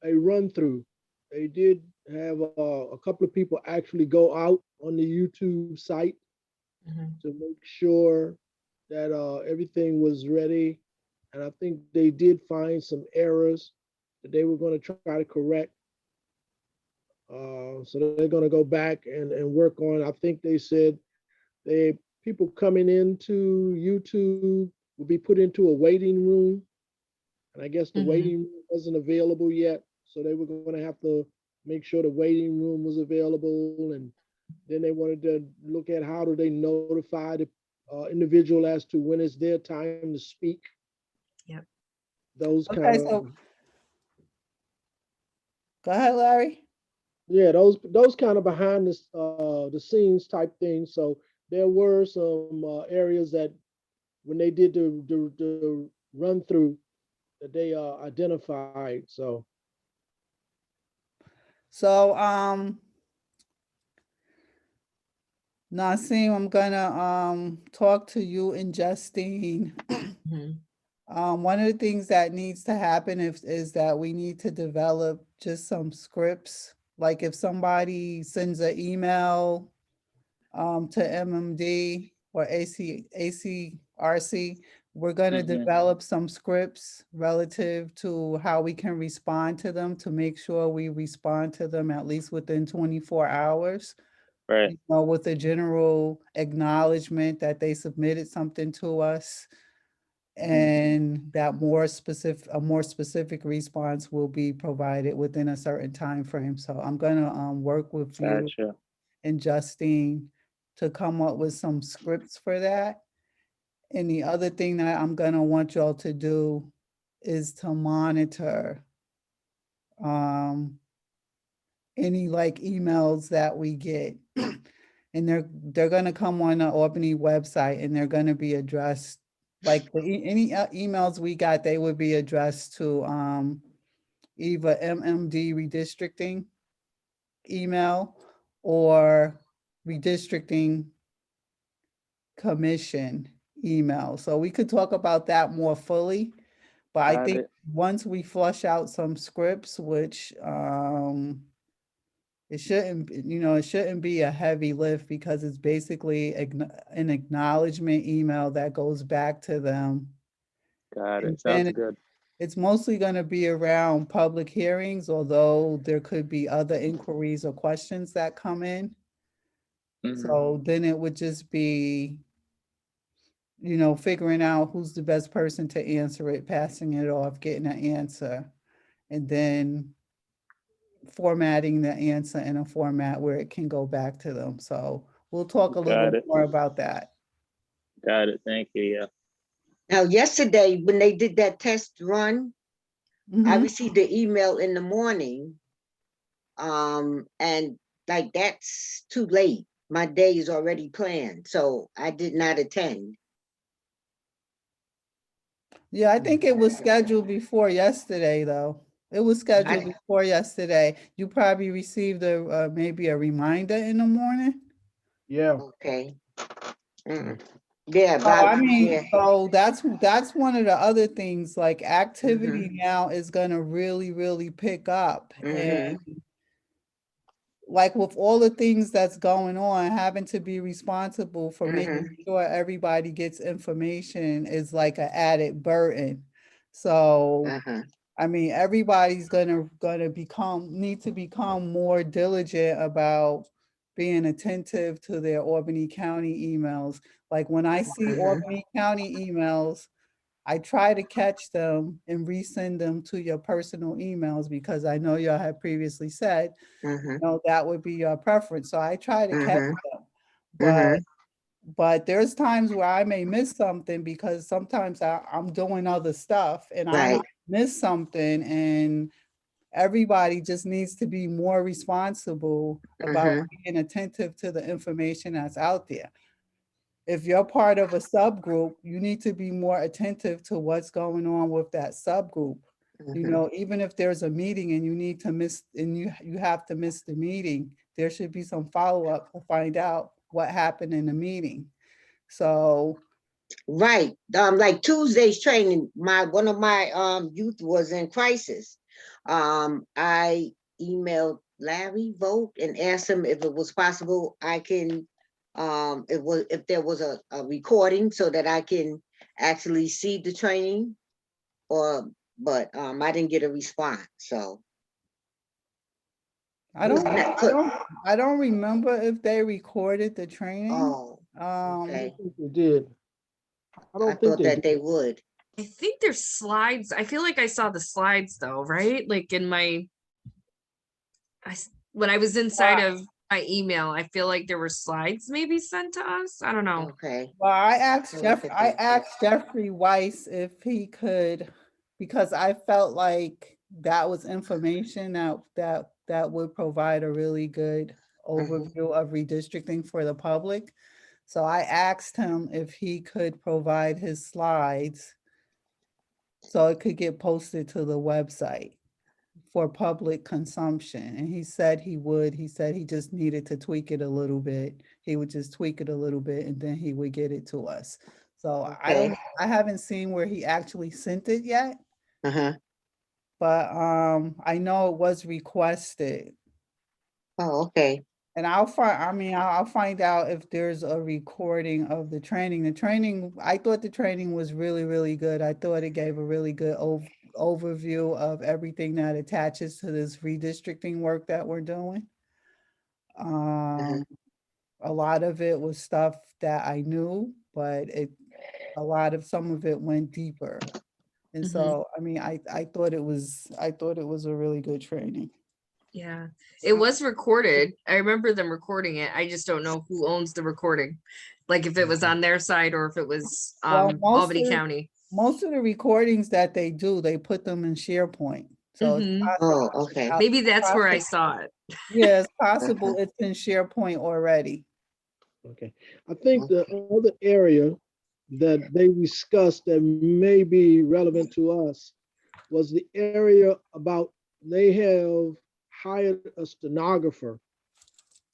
a run through. They did have a couple of people actually go out on the YouTube site Mhm. to make sure that everything was ready. And I think they did find some errors that they were going to try to correct. So they're going to go back and work on. I think they said people coming into YouTube will be put into a waiting room. And I guess the Mhm. waiting room wasn't available yet. So they were going to have to make sure the waiting room was available. And then they wanted to look at how do they notify the individual as to when it's their time to speak. Yep. Those Okay, kind of, so go ahead, Larry. yeah, those kind of behind the scenes type things. So there were some areas that when they did the run through that they identified. So So, Nasim, I'm gonna talk to you and Justine. Mhm. One of the things that needs to happen is that we need to develop just some scripts. Like if somebody sends an email to MMD or ACRC, we're gonna Mhm. develop some scripts relative to how we can respond to them to make sure we respond to them at least within 24 hours. Right. You know, with a general acknowledgement that they submitted something to us, and that a more specific response will be provided within a certain time frame. So I'm gonna work with you Gotcha. and Justine to come up with some scripts for that. And the other thing that I'm gonna want y'all to do is to monitor any like emails that we get. And they're gonna come on the Albany website and they're gonna be addressed, like any emails we got, they would be addressed to either MMD redistricting email or redistricting commission email. So we could talk about that more fully. But I Got think it. once we flush out some scripts, which it shouldn't, it shouldn't be a heavy lift because it's basically an acknowledgement email that goes back to them. Got And it. Sounds then good. it's mostly going to be around public hearings, although there could be other inquiries or questions that come in. Mhm. So then it would just be, figuring out who's the best person to answer it, passing it off, getting an answer, and then formatting the answer in a format where it can go back to them. So we'll talk a little Got it. more about that. Got it. Thank you. Yeah. Now, yesterday, when they did that test run, I Mhm. received the email in the morning. And like, that's too late. my day is already planned, so I did not attend. Yeah, I think it was scheduled before yesterday, though. It was scheduled before yesterday. You probably received a, maybe a reminder in the morning. Yeah, Okay. Mm. Yeah, So I yeah. mean, so that's one of the other things, like activity Mm-hmm. now is gonna really, really pick up. Mhm. And like with all the things that's going on, having to be responsible for making sure everybody gets information is like an added burden. So, Uh-huh. I mean, everybody's gonna need to become more diligent about being attentive to their Albany County emails. Like when I see Albany County emails, I try to catch them and resend them to your personal emails because I know y'all had previously said, Mhm. no, that would be your preference. So I try to catch Mhm. them. But there's times where I may miss something because sometimes I'm doing other stuff and I Right. might miss something, and everybody just needs to be more responsible about being attentive to the information that's out there. If you're part of a subgroup, you need to be more attentive to what's going on with that subgroup. You know, even if there's a meeting and you need to miss, and you have to miss the meeting, there should be some follow-up to find out what happened in the meeting. So, Right. Like Tuesday's training, one of my youth was in crisis. I emailed Larry Vogt and asked him if it was possible I can if there was a recording so that I can actually see the training, but I didn't get a response. So I don't remember if they recorded the training. Oh, I okay. don't think they did. I I don't think thought that they would. I think there's slides. I feel like I saw the slides though, right? Like in my, when I was inside of my email, I feel like there were slides maybe sent to us. I don't know. Okay. Well, I asked I'll look at I that. asked Jeffrey Weiss if he could, because I felt like that was information that would provide a really good overview of redistricting for the public. So I asked him if he could provide his slides so it could get posted to the website for public consumption. And he said he would. He said he just needed to tweak it a little bit. He would just tweak it a little bit and then he would get it to us. So Okay. I haven't seen where he actually sent it yet, Uh-huh. but I know it was requested. Oh, okay. And I'll find out if there's a recording of the training. I thought the training was really, really good. I thought it gave a really good overview of everything that attaches to this redistricting work that we're doing. A lot of it was stuff that I knew, but some of it went deeper. And so, I mean, I thought it was a really good training. Yeah, it was recorded. I remember them recording it. I just don't know who owns the recording. Like if it was on their side or if it was Well, Albany County. most of the recordings that they do, they put them in SharePoint. So it's Oh, okay. Maybe that's where I saw it. yeah, it's possible it's in SharePoint already. Okay. I think the other area that they discussed that may be relevant to us was the area about they have hired a stenographer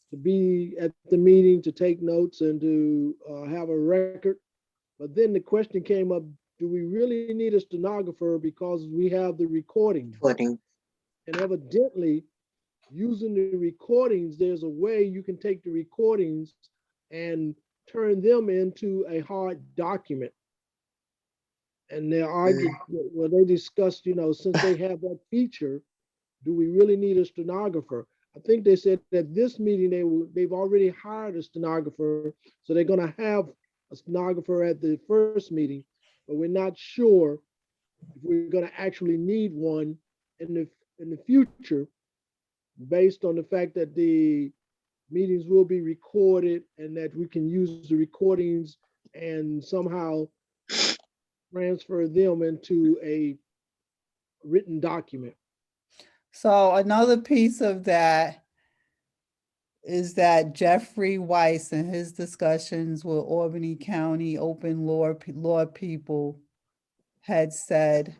to be at the meeting to take notes and to have a record. But then the question came up, do we really need a stenographer because we have the recordings? And evidently, using the recordings, there's a way you can take the recordings and turn them into a hard document. And they argued, well, they discussed, since they have that feature, do we really need a stenographer? I think they said that this meeting, they've already hired a stenographer, so they're gonna have a stenographer at the first meeting, but we're not sure if we're gonna actually need one in the future, based on the fact that the meetings will be recorded and that we can use the recordings and somehow transfer them into a written document. So another piece of that is that Jeffrey Weiss in his discussions with Albany County open law people had said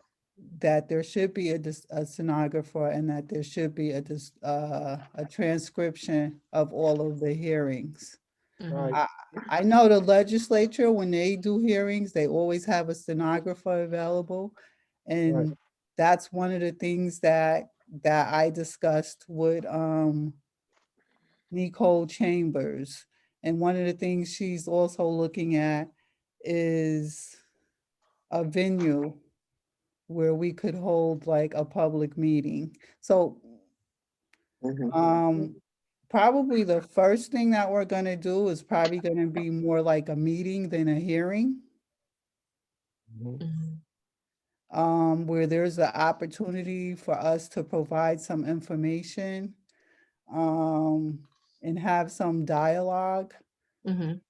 that there should be a stenographer and that there should be a transcription of all of the hearings. Mhm. Right. I know the legislature, when they do hearings, they always have a stenographer available. And that's one of the things that I discussed with Nicole Chambers. And one of the things she's also looking at is a venue where we could hold like a public meeting. So Mhm. probably the first thing that we're gonna do is probably gonna be more like a meeting than a hearing. Mhm. Where there's the opportunity for us to provide some information, and have some dialogue. Mhm.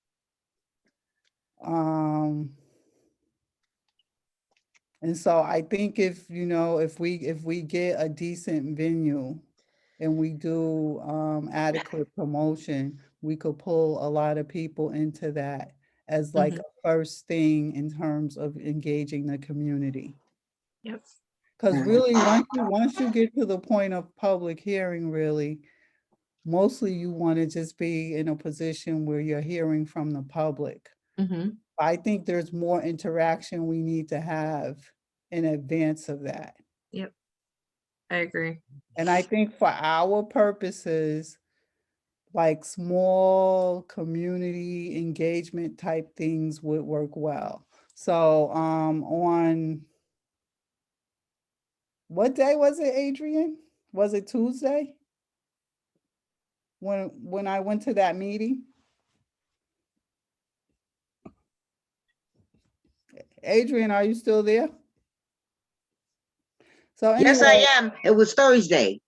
And so I think if, you know, if we get a decent venue and we do adequate promotion, we could pull a lot of people into that as like Mhm. a first thing in terms of engaging the community. Yep. Because Mhm. really, once you get to the point of public hearing, really, mostly you want to just be in a position where you're hearing from the public. Mhm. I think there's more interaction we need to have in advance of that. Yep. I agree. And I think for our purposes, like small community engagement type things would work well. So on what day was it, Adrian? Was it Tuesday? When I went to that meeting? Adrian, are you still there? So Yes, I anyway, am. It was Thursday.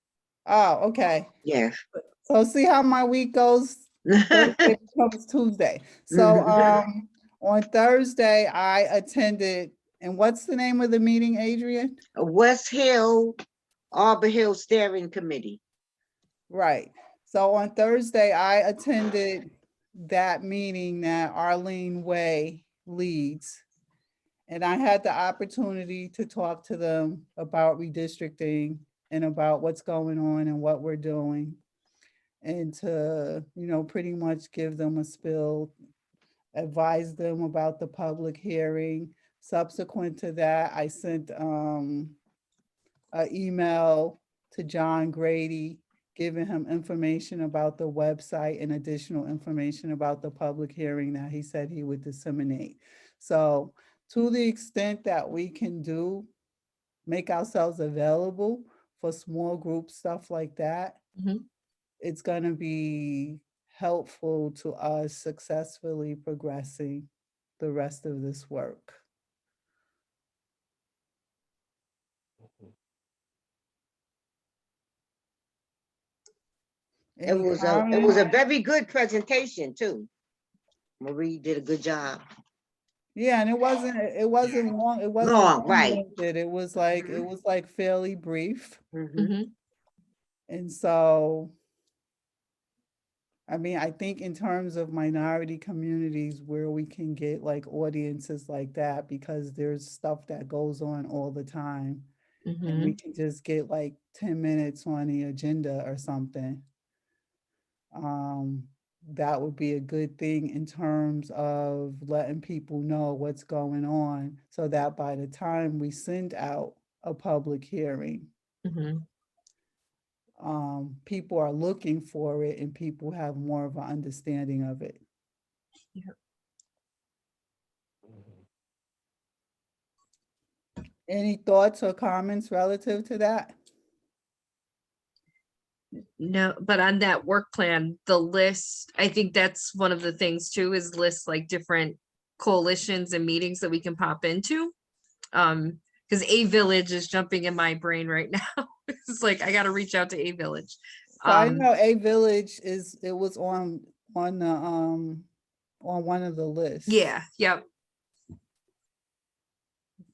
oh, okay. Yes. So see how my week goes? Thursday becomes Tuesday. So on Thursday, I attended, and what's the name of the meeting, Adrian? West Hill, Arbor Hill Steering Committee. Right. So on Thursday, I attended that meeting that Arlene Way leads. And I had the opportunity to talk to them about redistricting and about what's going on and what we're doing. And to, you know, pretty much give them a spill, advise them about the public hearing. Subsequent to that, I sent an email to John Grady, giving him information about the website and additional information about the public hearing that he said he would disseminate. So to the extent that we can make ourselves available for small group stuff like that, Mhm. it's gonna be helpful to us successfully progressing the rest of this work. It Any was comments? a very good presentation too. Marie did a good job. Yeah, and it wasn't long, it wasn't Long, right. long-winded. It was like fairly brief. Mhm. Mhm. And so, I mean, I think in terms of minority communities where we can get like audiences like that, because there's stuff that goes on all the time. And we Mhm. can just get like 10 minutes on the agenda or something. That would be a good thing in terms of letting people know what's going on so that by the time we send out a public hearing, Mhm. people are looking for it and people have more of an understanding of it. Any thoughts or comments relative to that? No, but on that work plan, the list, I think that's one of the things too, is list like different coalitions and meetings that we can pop into. Because A Village is jumping in my brain right now. It's like, I gotta reach out to A Village. So I know A Village it was on the on one of the lists. Yeah, yep. Yeah,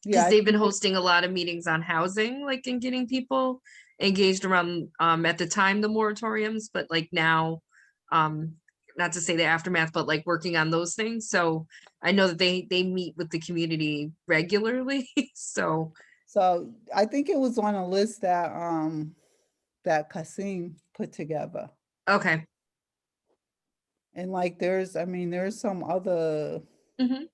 Because I they've been think hosting a lot of meetings on housing, like, and getting people engaged around, at the time, the moratoriums, but like now, not to say the aftermath, but like working on those things. So I know that they meet with the community regularly. So So I think it was on a list that Kasim put together. okay. And like there's some other Mhm.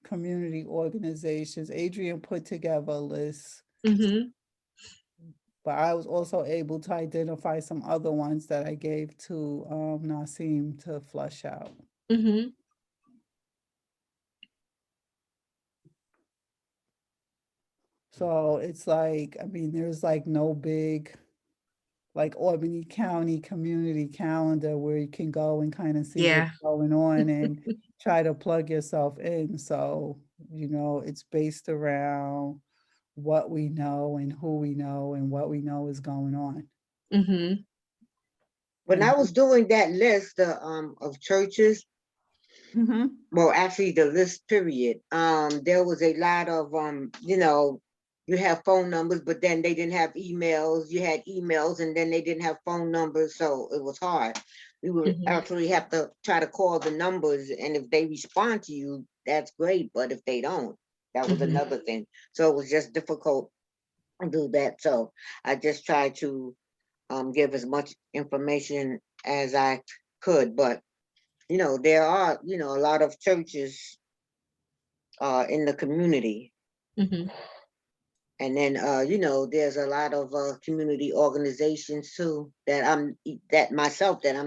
community organizations. Adrian put together a list, Mhm. but I was also able to identify some other ones that I gave to Nasim to flush out. Mhm. So it's like, there's like no big, like Albany County community calendar where you can go and kind of see Yeah. what's going on and try to plug yourself in. So, it's based around what we know and who we know and what we know is going on. Mhm. When I was doing that list, of churches, Mm-hmm. well, actually the list period, there was a lot of, you have phone numbers, but then they didn't have emails. You had emails and then they didn't have phone numbers, so it was hard. We would Mhm. actually have to try to call the numbers, and if they respond to you, that's great, but if they don't, that was Mhm. another thing. So it was just difficult to do that. So I just tried to give as much information as I could, but there are, a lot of churches in the community. Mhm. And then, there's a lot of community organizations too that I'm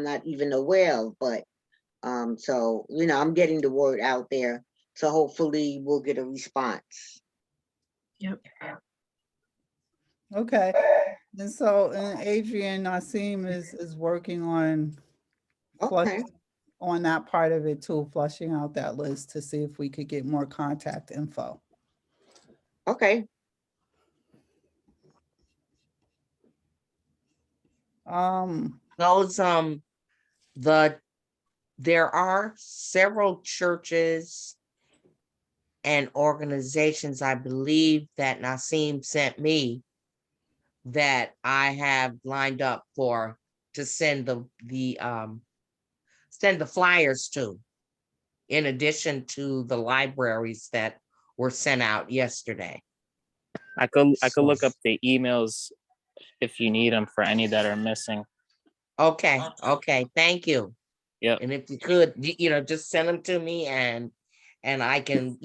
not even aware of, but so, I'm getting the word out there. So hopefully we'll get a response. Yep. Okay. And so Adrian Nasim is working on Okay, on that part of it too, flushing out that list to see if we could get more contact info. okay. Those, there are several churches and organizations, I believe, that Nasim sent me that I have lined up to send send the flyers to, in addition to the libraries that were sent out yesterday. I could look up the emails if you need them for any that are missing. Okay, thank you. Yep. And if you could, just send them to me and I can,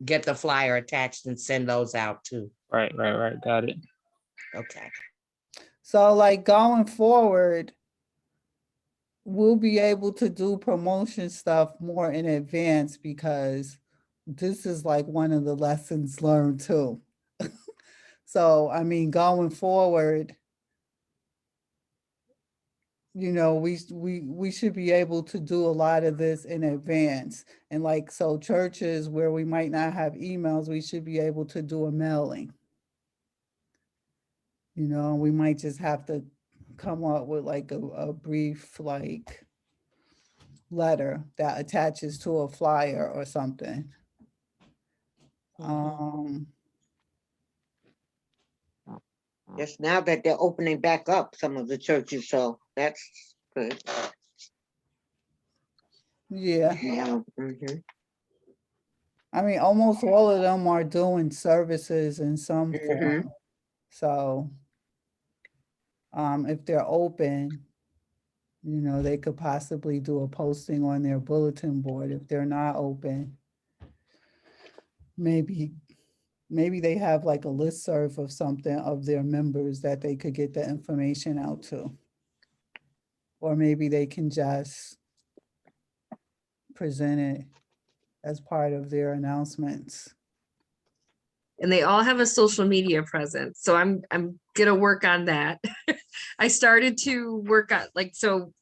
get the flyer attached and send those out too. Right. Got it. Okay. So like going forward, we'll be able to do promotion stuff more in advance because this is like one of the lessons learned too. So, going forward, we should be able to do a lot of this in advance. And like, so churches where we might not have emails, we should be able to do a mailing. We might just have to come up with like a brief like letter that attaches to a flyer or something. Just now that they're opening back up some of the churches, so that's good. Yeah. Yeah. Mhm. Almost all of them are doing services in some Mhm. form. So, if they're open, they could possibly do a posting on their bulletin board. If they're not open, maybe they have like a listserv of something of their members that they could get the information out to. Or maybe they can just present it as part of their announcements. And they all have a social media presence. So I'm gonna work on that. I started to work on so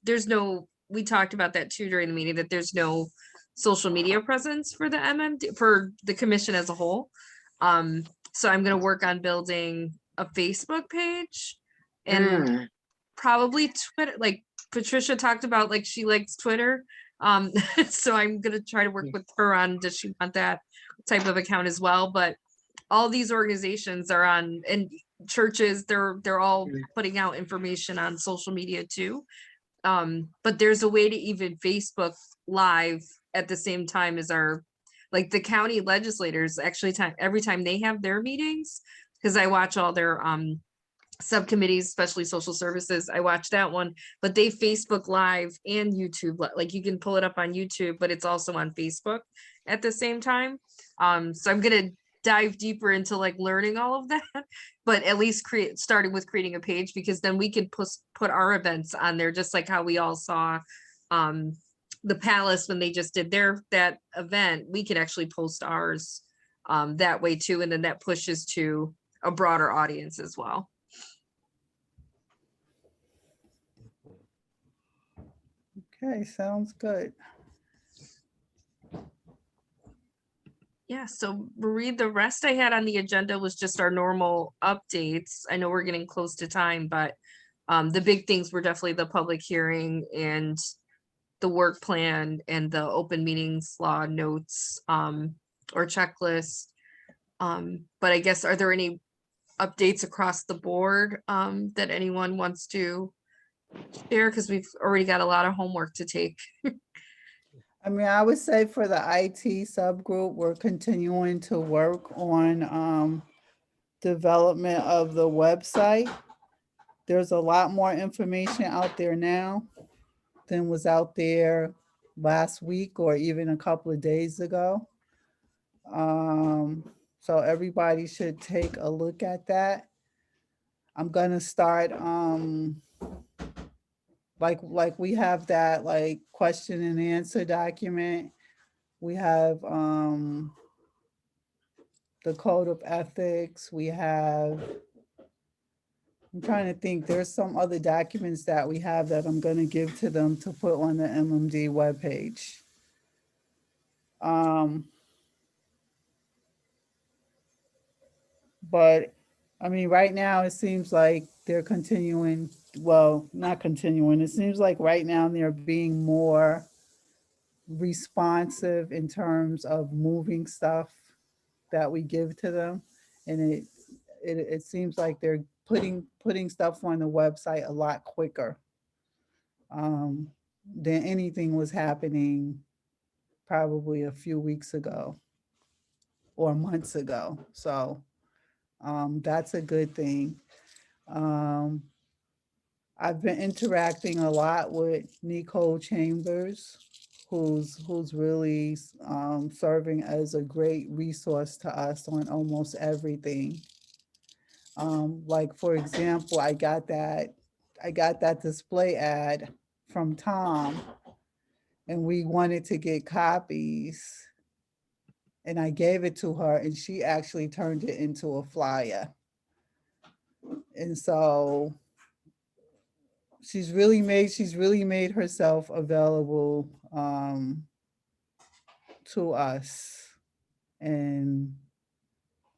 we talked about that too during the meeting, that there's no social media presence for the MMD, for the commission as a whole. So I'm gonna work on building a Facebook page and probably Twitter. Like Patricia talked about, like she likes Twitter. So I'm gonna try to work with her on, does she want that type of account as well? But all these organizations are on, and churches, they're all putting out information on social media too. But there's a way to even Facebook Live at the same time as our, like the county legislators actually every time they have their meetings, because I watch all their subcommittees, especially social services. I watch that one, but they Facebook Live and YouTube. Like you can pull it up on YouTube, but it's also on Facebook at the same time. So I'm gonna dive deeper into like learning all of that, but at least starting with creating a page, because then we can put our events on there, just like how we all saw the Palace when they just did that event. We can actually post ours that way too, and then that pushes to a broader audience as well. Okay, sounds good. Yeah, so Marie, the rest I had on the agenda was just our normal updates. I know we're getting close to time, but the big things were definitely the public hearing and the work plan and the open meetings law notes or checklist. But I guess, are there any updates across the board that anyone wants to share? Because we've already got a lot of homework to take. I mean, I would say for the IT subgroup, we're continuing to work on development of the website. There's a lot more information out there now than was out there last week or even a couple of days ago. So everybody should take a look at that. I'm gonna start like we have that like question and answer document. We have the code of ethics. We have, I'm trying to think, there's some other documents that we have that I'm gonna give to them to put on the MMD webpage. But I mean, right now it seems like they're continuing, well, not continuing. It seems like right now they're being more responsive in terms of moving stuff that we give to them. And it seems like they're putting stuff on the website a lot quicker than anything was happening probably a few weeks ago or months ago. So that's a good thing. I've been interacting a lot with Nicole Chambers, who's really serving as a great resource to us on almost everything. Like for example, I got that display ad from Tom, and we wanted to get copies, and I gave it to her, and she actually turned it into a flyer. And so she's really made herself available to us, and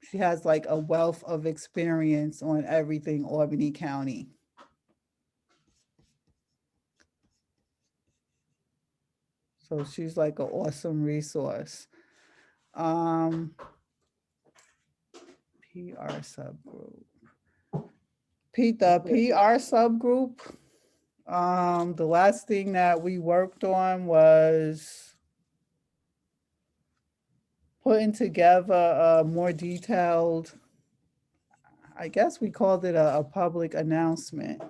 she has like a wealth of experience on everything Albany County. So she's like an awesome resource. PR subgroup. The PR subgroup, the last thing that we worked on was putting together a more detailed, I guess we called it a public announcement.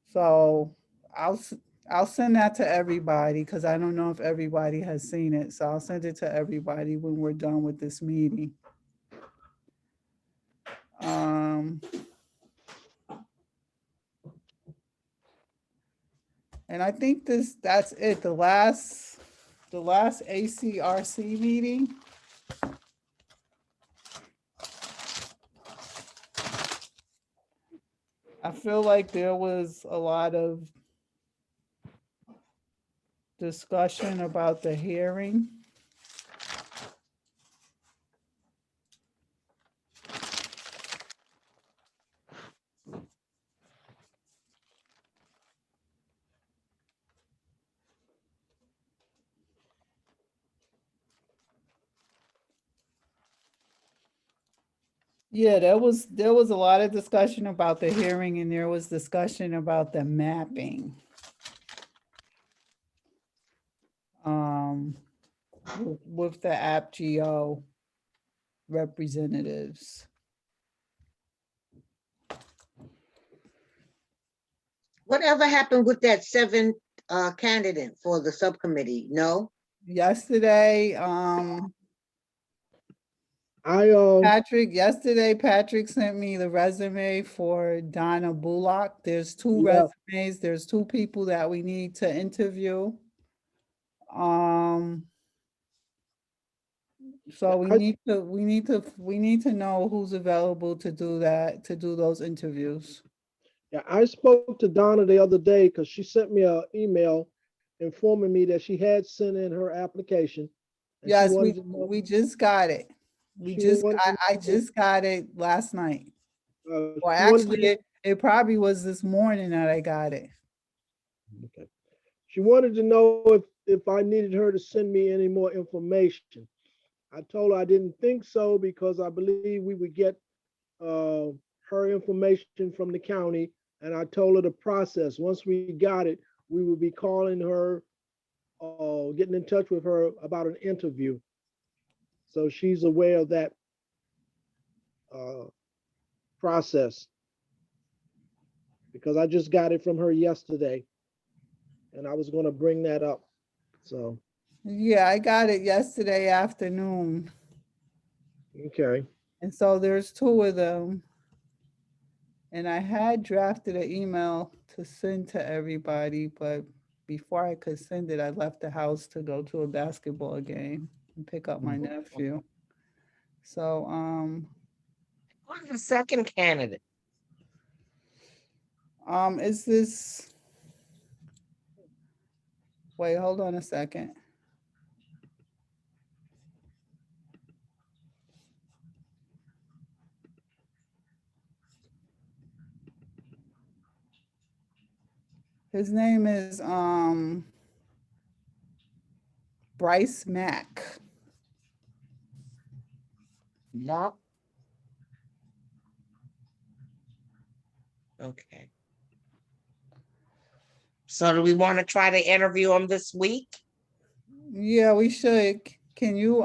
So I'll send that to everybody because I don't know if everybody has seen it. So I'll send it to everybody when we're done with this meeting. And I think that's it. The last ACRC meeting. I feel like there was a lot of discussion about the hearing. Yeah, there was a lot of discussion about the hearing and there was discussion about the mapping. With the AppGO representatives. Whatever happened with that 7 candidate for the subcommittee? No? Yesterday, Patrick sent me the resume for Donna Bullock. There's two Yeah. resumes. There's two people that we need to interview. So we need to know who's available to do that, to do those interviews. Yeah, I spoke to Donna the other day because she sent me an email informing me that she had sent in her application. and she Yes, wanted to know- we just got it. She wanted to I know- just got it last night. Or she wanted to actually, know- it probably was this morning that I got it. Okay. She wanted to know if I needed her to send me any more information. I told her I didn't think so because I believe we would get her information from the county, and I told her the process. Once we got it, we would be calling her, getting in touch with her about an interview. So she's aware of that process because I just got it from her yesterday, and I was going to bring that up. So Yeah, I got it yesterday afternoon. okay. And so there's two of them. And I had drafted an email to send to everybody, but before I could send it, I left the house to go to a basketball game and pick up my nephew. So, Who's the second candidate? is this, wait, hold on a second. His name is, Bryce Mack. No. Okay. So do we want to try to interview him this week? Yeah, we should. Can you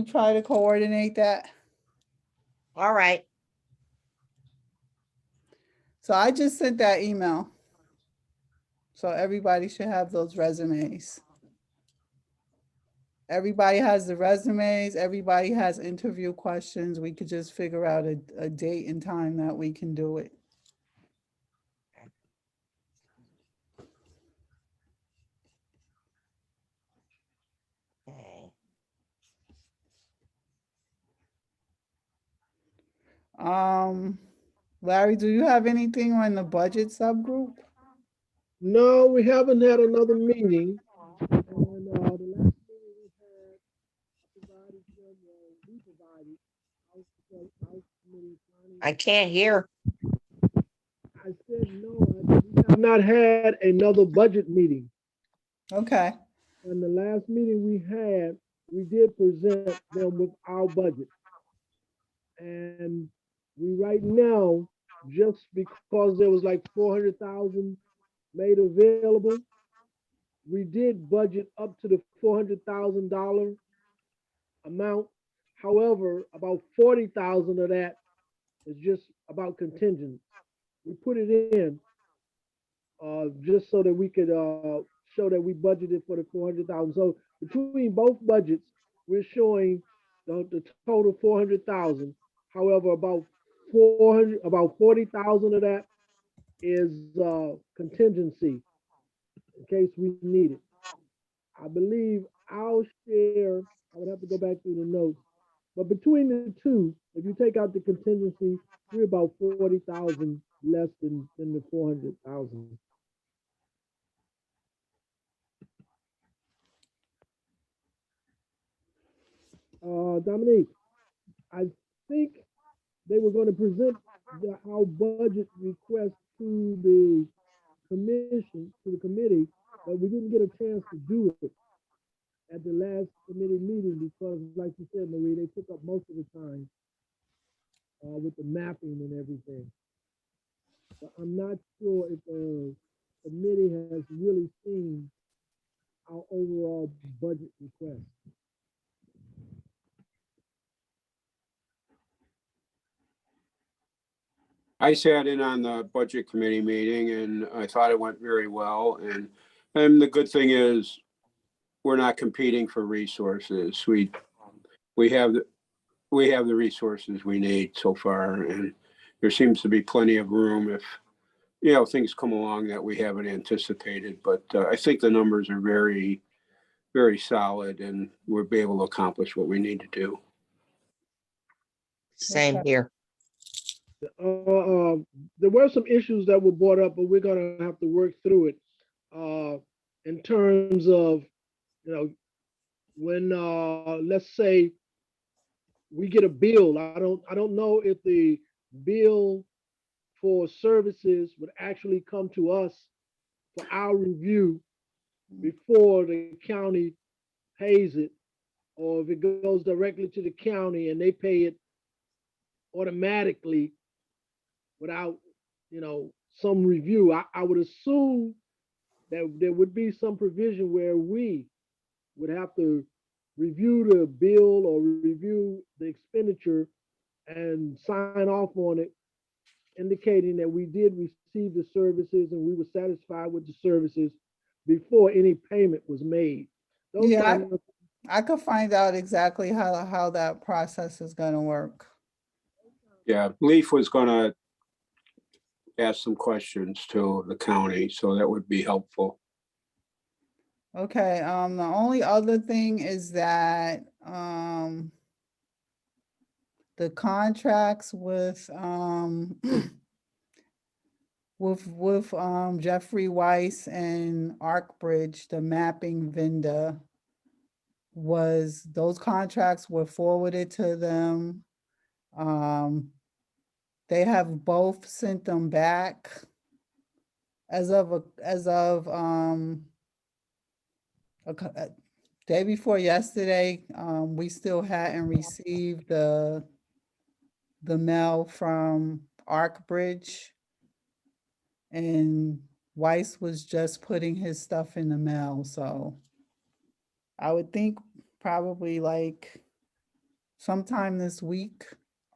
try to coordinate that? All right. So I just sent that email. So everybody should have those resumes. Everybody has the resumes, everybody has interview questions. We could just figure out a date and time that we can do it. Okay. Larry, do you have anything on the budget subgroup? No, we haven't had another meeting. And the last meeting we had, we provided, House Committee Planning. I can't hear. I said no, we have not had another budget meeting. Okay, And the last meeting we had, we did present them with our budget. And we right now, just because there was like 400,000 made available, we did budget up to the $400,000 amount. However, about 40,000 of that is just about contingent. We put it in just so that we could show that we budgeted for the 400,000. So between both budgets, we're showing the total 400,000. However, about 40,000 of that is contingency in case we need it. I believe our share, I would have to go back through the notes, but between the two, if you take out the contingency, we're about 40,000 less than the 400,000. Dominique, I think they were going to present our budget request to the committee, but we didn't get a chance to do it. at the last committee meeting because, like you said, Marie, they took up most of the time with the mapping and everything. But I'm not sure if the committee has really seen our overall budget request. I sat in on the budget committee meeting and I thought it went very well. And the good thing is we're not competing for resources. We have the resources we need so far, and there seems to be plenty of room if, things come along that we haven't anticipated. But I think the numbers are very, very solid and we'll be able to accomplish what we need to do. Same Okay. here. There were some issues that were brought up, but we're gonna have to work through it. In terms of, when let's say we get a bill, I don't know if the bill for services would actually come to us for our review before the county pays it, or if it goes directly to the county and they pay it automatically without, some review. I would assume that there would be some provision where we would have to review the bill or review the expenditure and sign off on it, indicating that we did receive the services and we were satisfied with the services before any payment was made. Those Yeah, kind of- I could find out exactly how that process is gonna work. Yeah, Leaf was gonna ask some questions to the county, so that would be helpful. Okay, the only other thing is that, the contracts with, with Jeffrey Weiss and Arkbridge, the mapping vendor, those contracts were forwarded to them. They have both sent them back. As of day before yesterday, we still hadn't received the mail from Arkbridge. And Weiss was just putting his stuff in the mail, so I would think probably like sometime this week,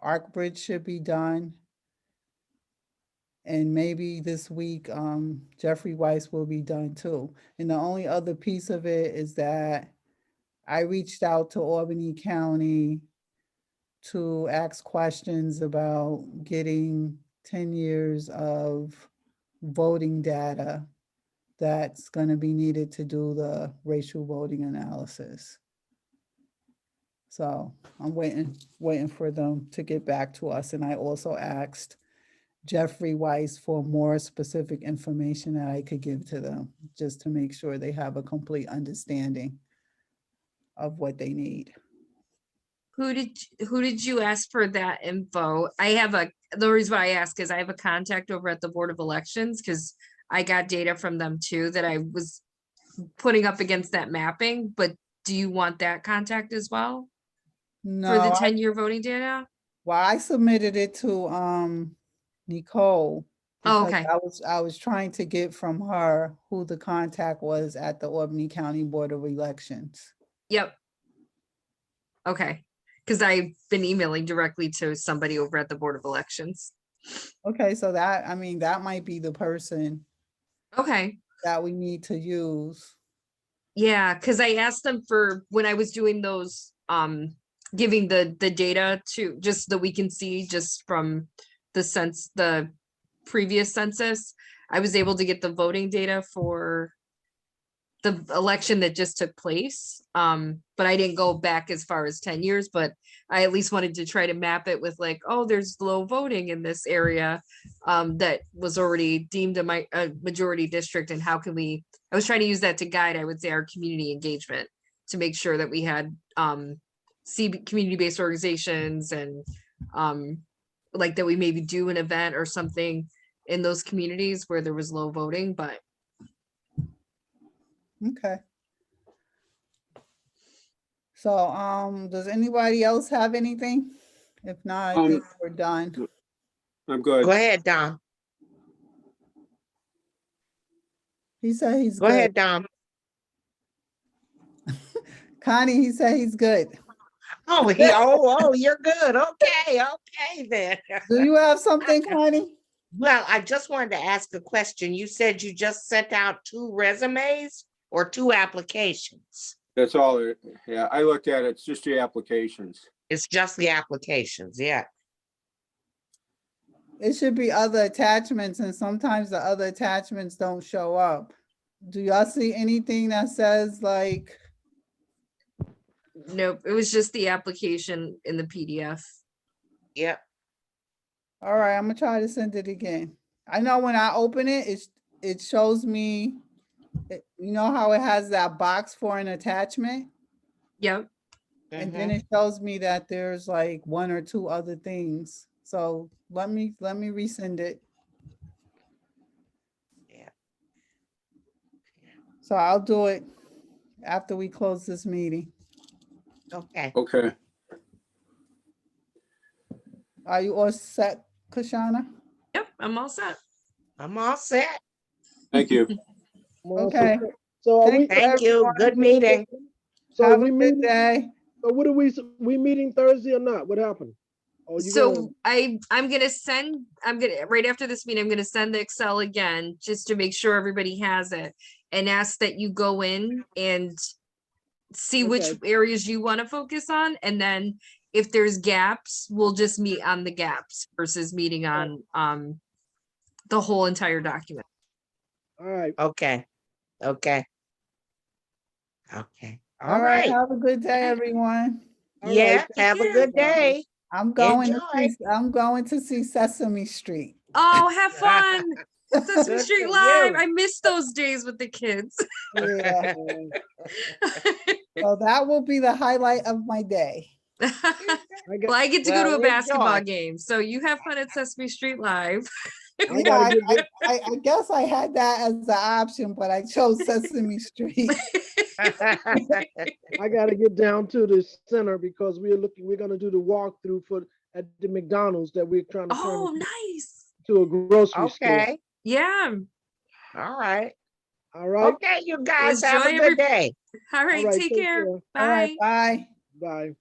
Arkbridge should be done. And maybe this week, Jeffrey Weiss will be done too. And the only other piece of it is that I reached out to Albany County to ask questions about getting 10 years of voting data that's going to be needed to do the racial voting analysis. So I'm waiting for them to get back to us. And I also asked Jeffrey Weiss for more specific information that I could give to them, just to make sure they have a complete understanding of what they need. Who did you ask for that info? The reason why I ask is I have a contact over at the Board of Elections because I got data from them too that I was putting up against that mapping, but do you want that contact as well? For the No, 10-year voting data? well, I submitted it to Nicole. Oh, Because okay. I was trying to get from her who the contact was at the Albany County Board of Elections. Yep. Okay. Because I've been emailing directly to somebody over at the Board of Elections. Okay, so that might be the person Okay. that we need to use. Yeah, because I asked them for when I was doing those, giving the data to just that we can see just from the previous census, I was able to get the voting data for the election that just took place. But I didn't go back as far as 10 years, but I at least wanted to try to map it with like, oh, there's low voting in this area that was already deemed a majority district. And how can I was trying to use that to guide, I would say, our community engagement to make sure that we had community-based organizations and like that we maybe do an event or something in those communities where there was low voting, but Okay. So, does anybody else have anything? If not, I think we're done. I'm good. Go ahead, Dom. He said he's Go good. ahead, Dom. Connie, he said he's good. Oh, you're good. Okay then. Do you have something, Connie? Well, I just wanted to ask a question. You said you just sent out 2 resumes or 2 applications? That's all. Yeah, I looked at it. It's just the applications. It's just the applications, yeah. It should be other attachments, and sometimes the other attachments don't show up. Do y'all see anything that says like, Nope, it was just the application in the PDF. Yep. all right, I'm gonna try to send it again. I know when I open it, it shows me, you know how it has that box for an attachment? Yep. And then it shows me that there's like 1 or 2 other things. So let me resend it. Yeah. So I'll do it after we close this meeting. Okay. Okay. Are you all set, Kashana? Yep, I'm all set. I'm all set. Thank you. Okay. So are we, Thank you. Good meeting. so Have we a good meeting, day. so what are we meeting Thursday or not? What happened? Oh, you So gonna, I'm gonna right after this meeting, I'm gonna send the Excel again, just to make sure everybody has it. And ask that you go in and see which Okay. areas you want to focus on. And then if there's gaps, we'll just meet on the gaps versus meeting on the whole entire document. all right. Okay. All All right, right. have a good day, everyone. All Yeah, right. have a care. good day. I'm going Enjoy. I'm going to see Sesame Street. Oh, have fun. Sesame Good Street for Live. you. I miss those days with the kids. Yeah, so that will be the highlight of my day. I Well, got, I get to go to Well, a basketball enjoy. game. So you have fun at Sesame Street Live. I Yeah, gotta get, I guess I had that as the option, but I chose Sesame Street. I gotta get down to the center because we're gonna do the walkthrough at the McDonald's that we're trying to turn Oh, nice. to a grocery store. Okay. Yeah. All right. All right. Okay, you guys have a Enjoy good day. All right. All right. Take care. care. All right, Bye. bye. Bye.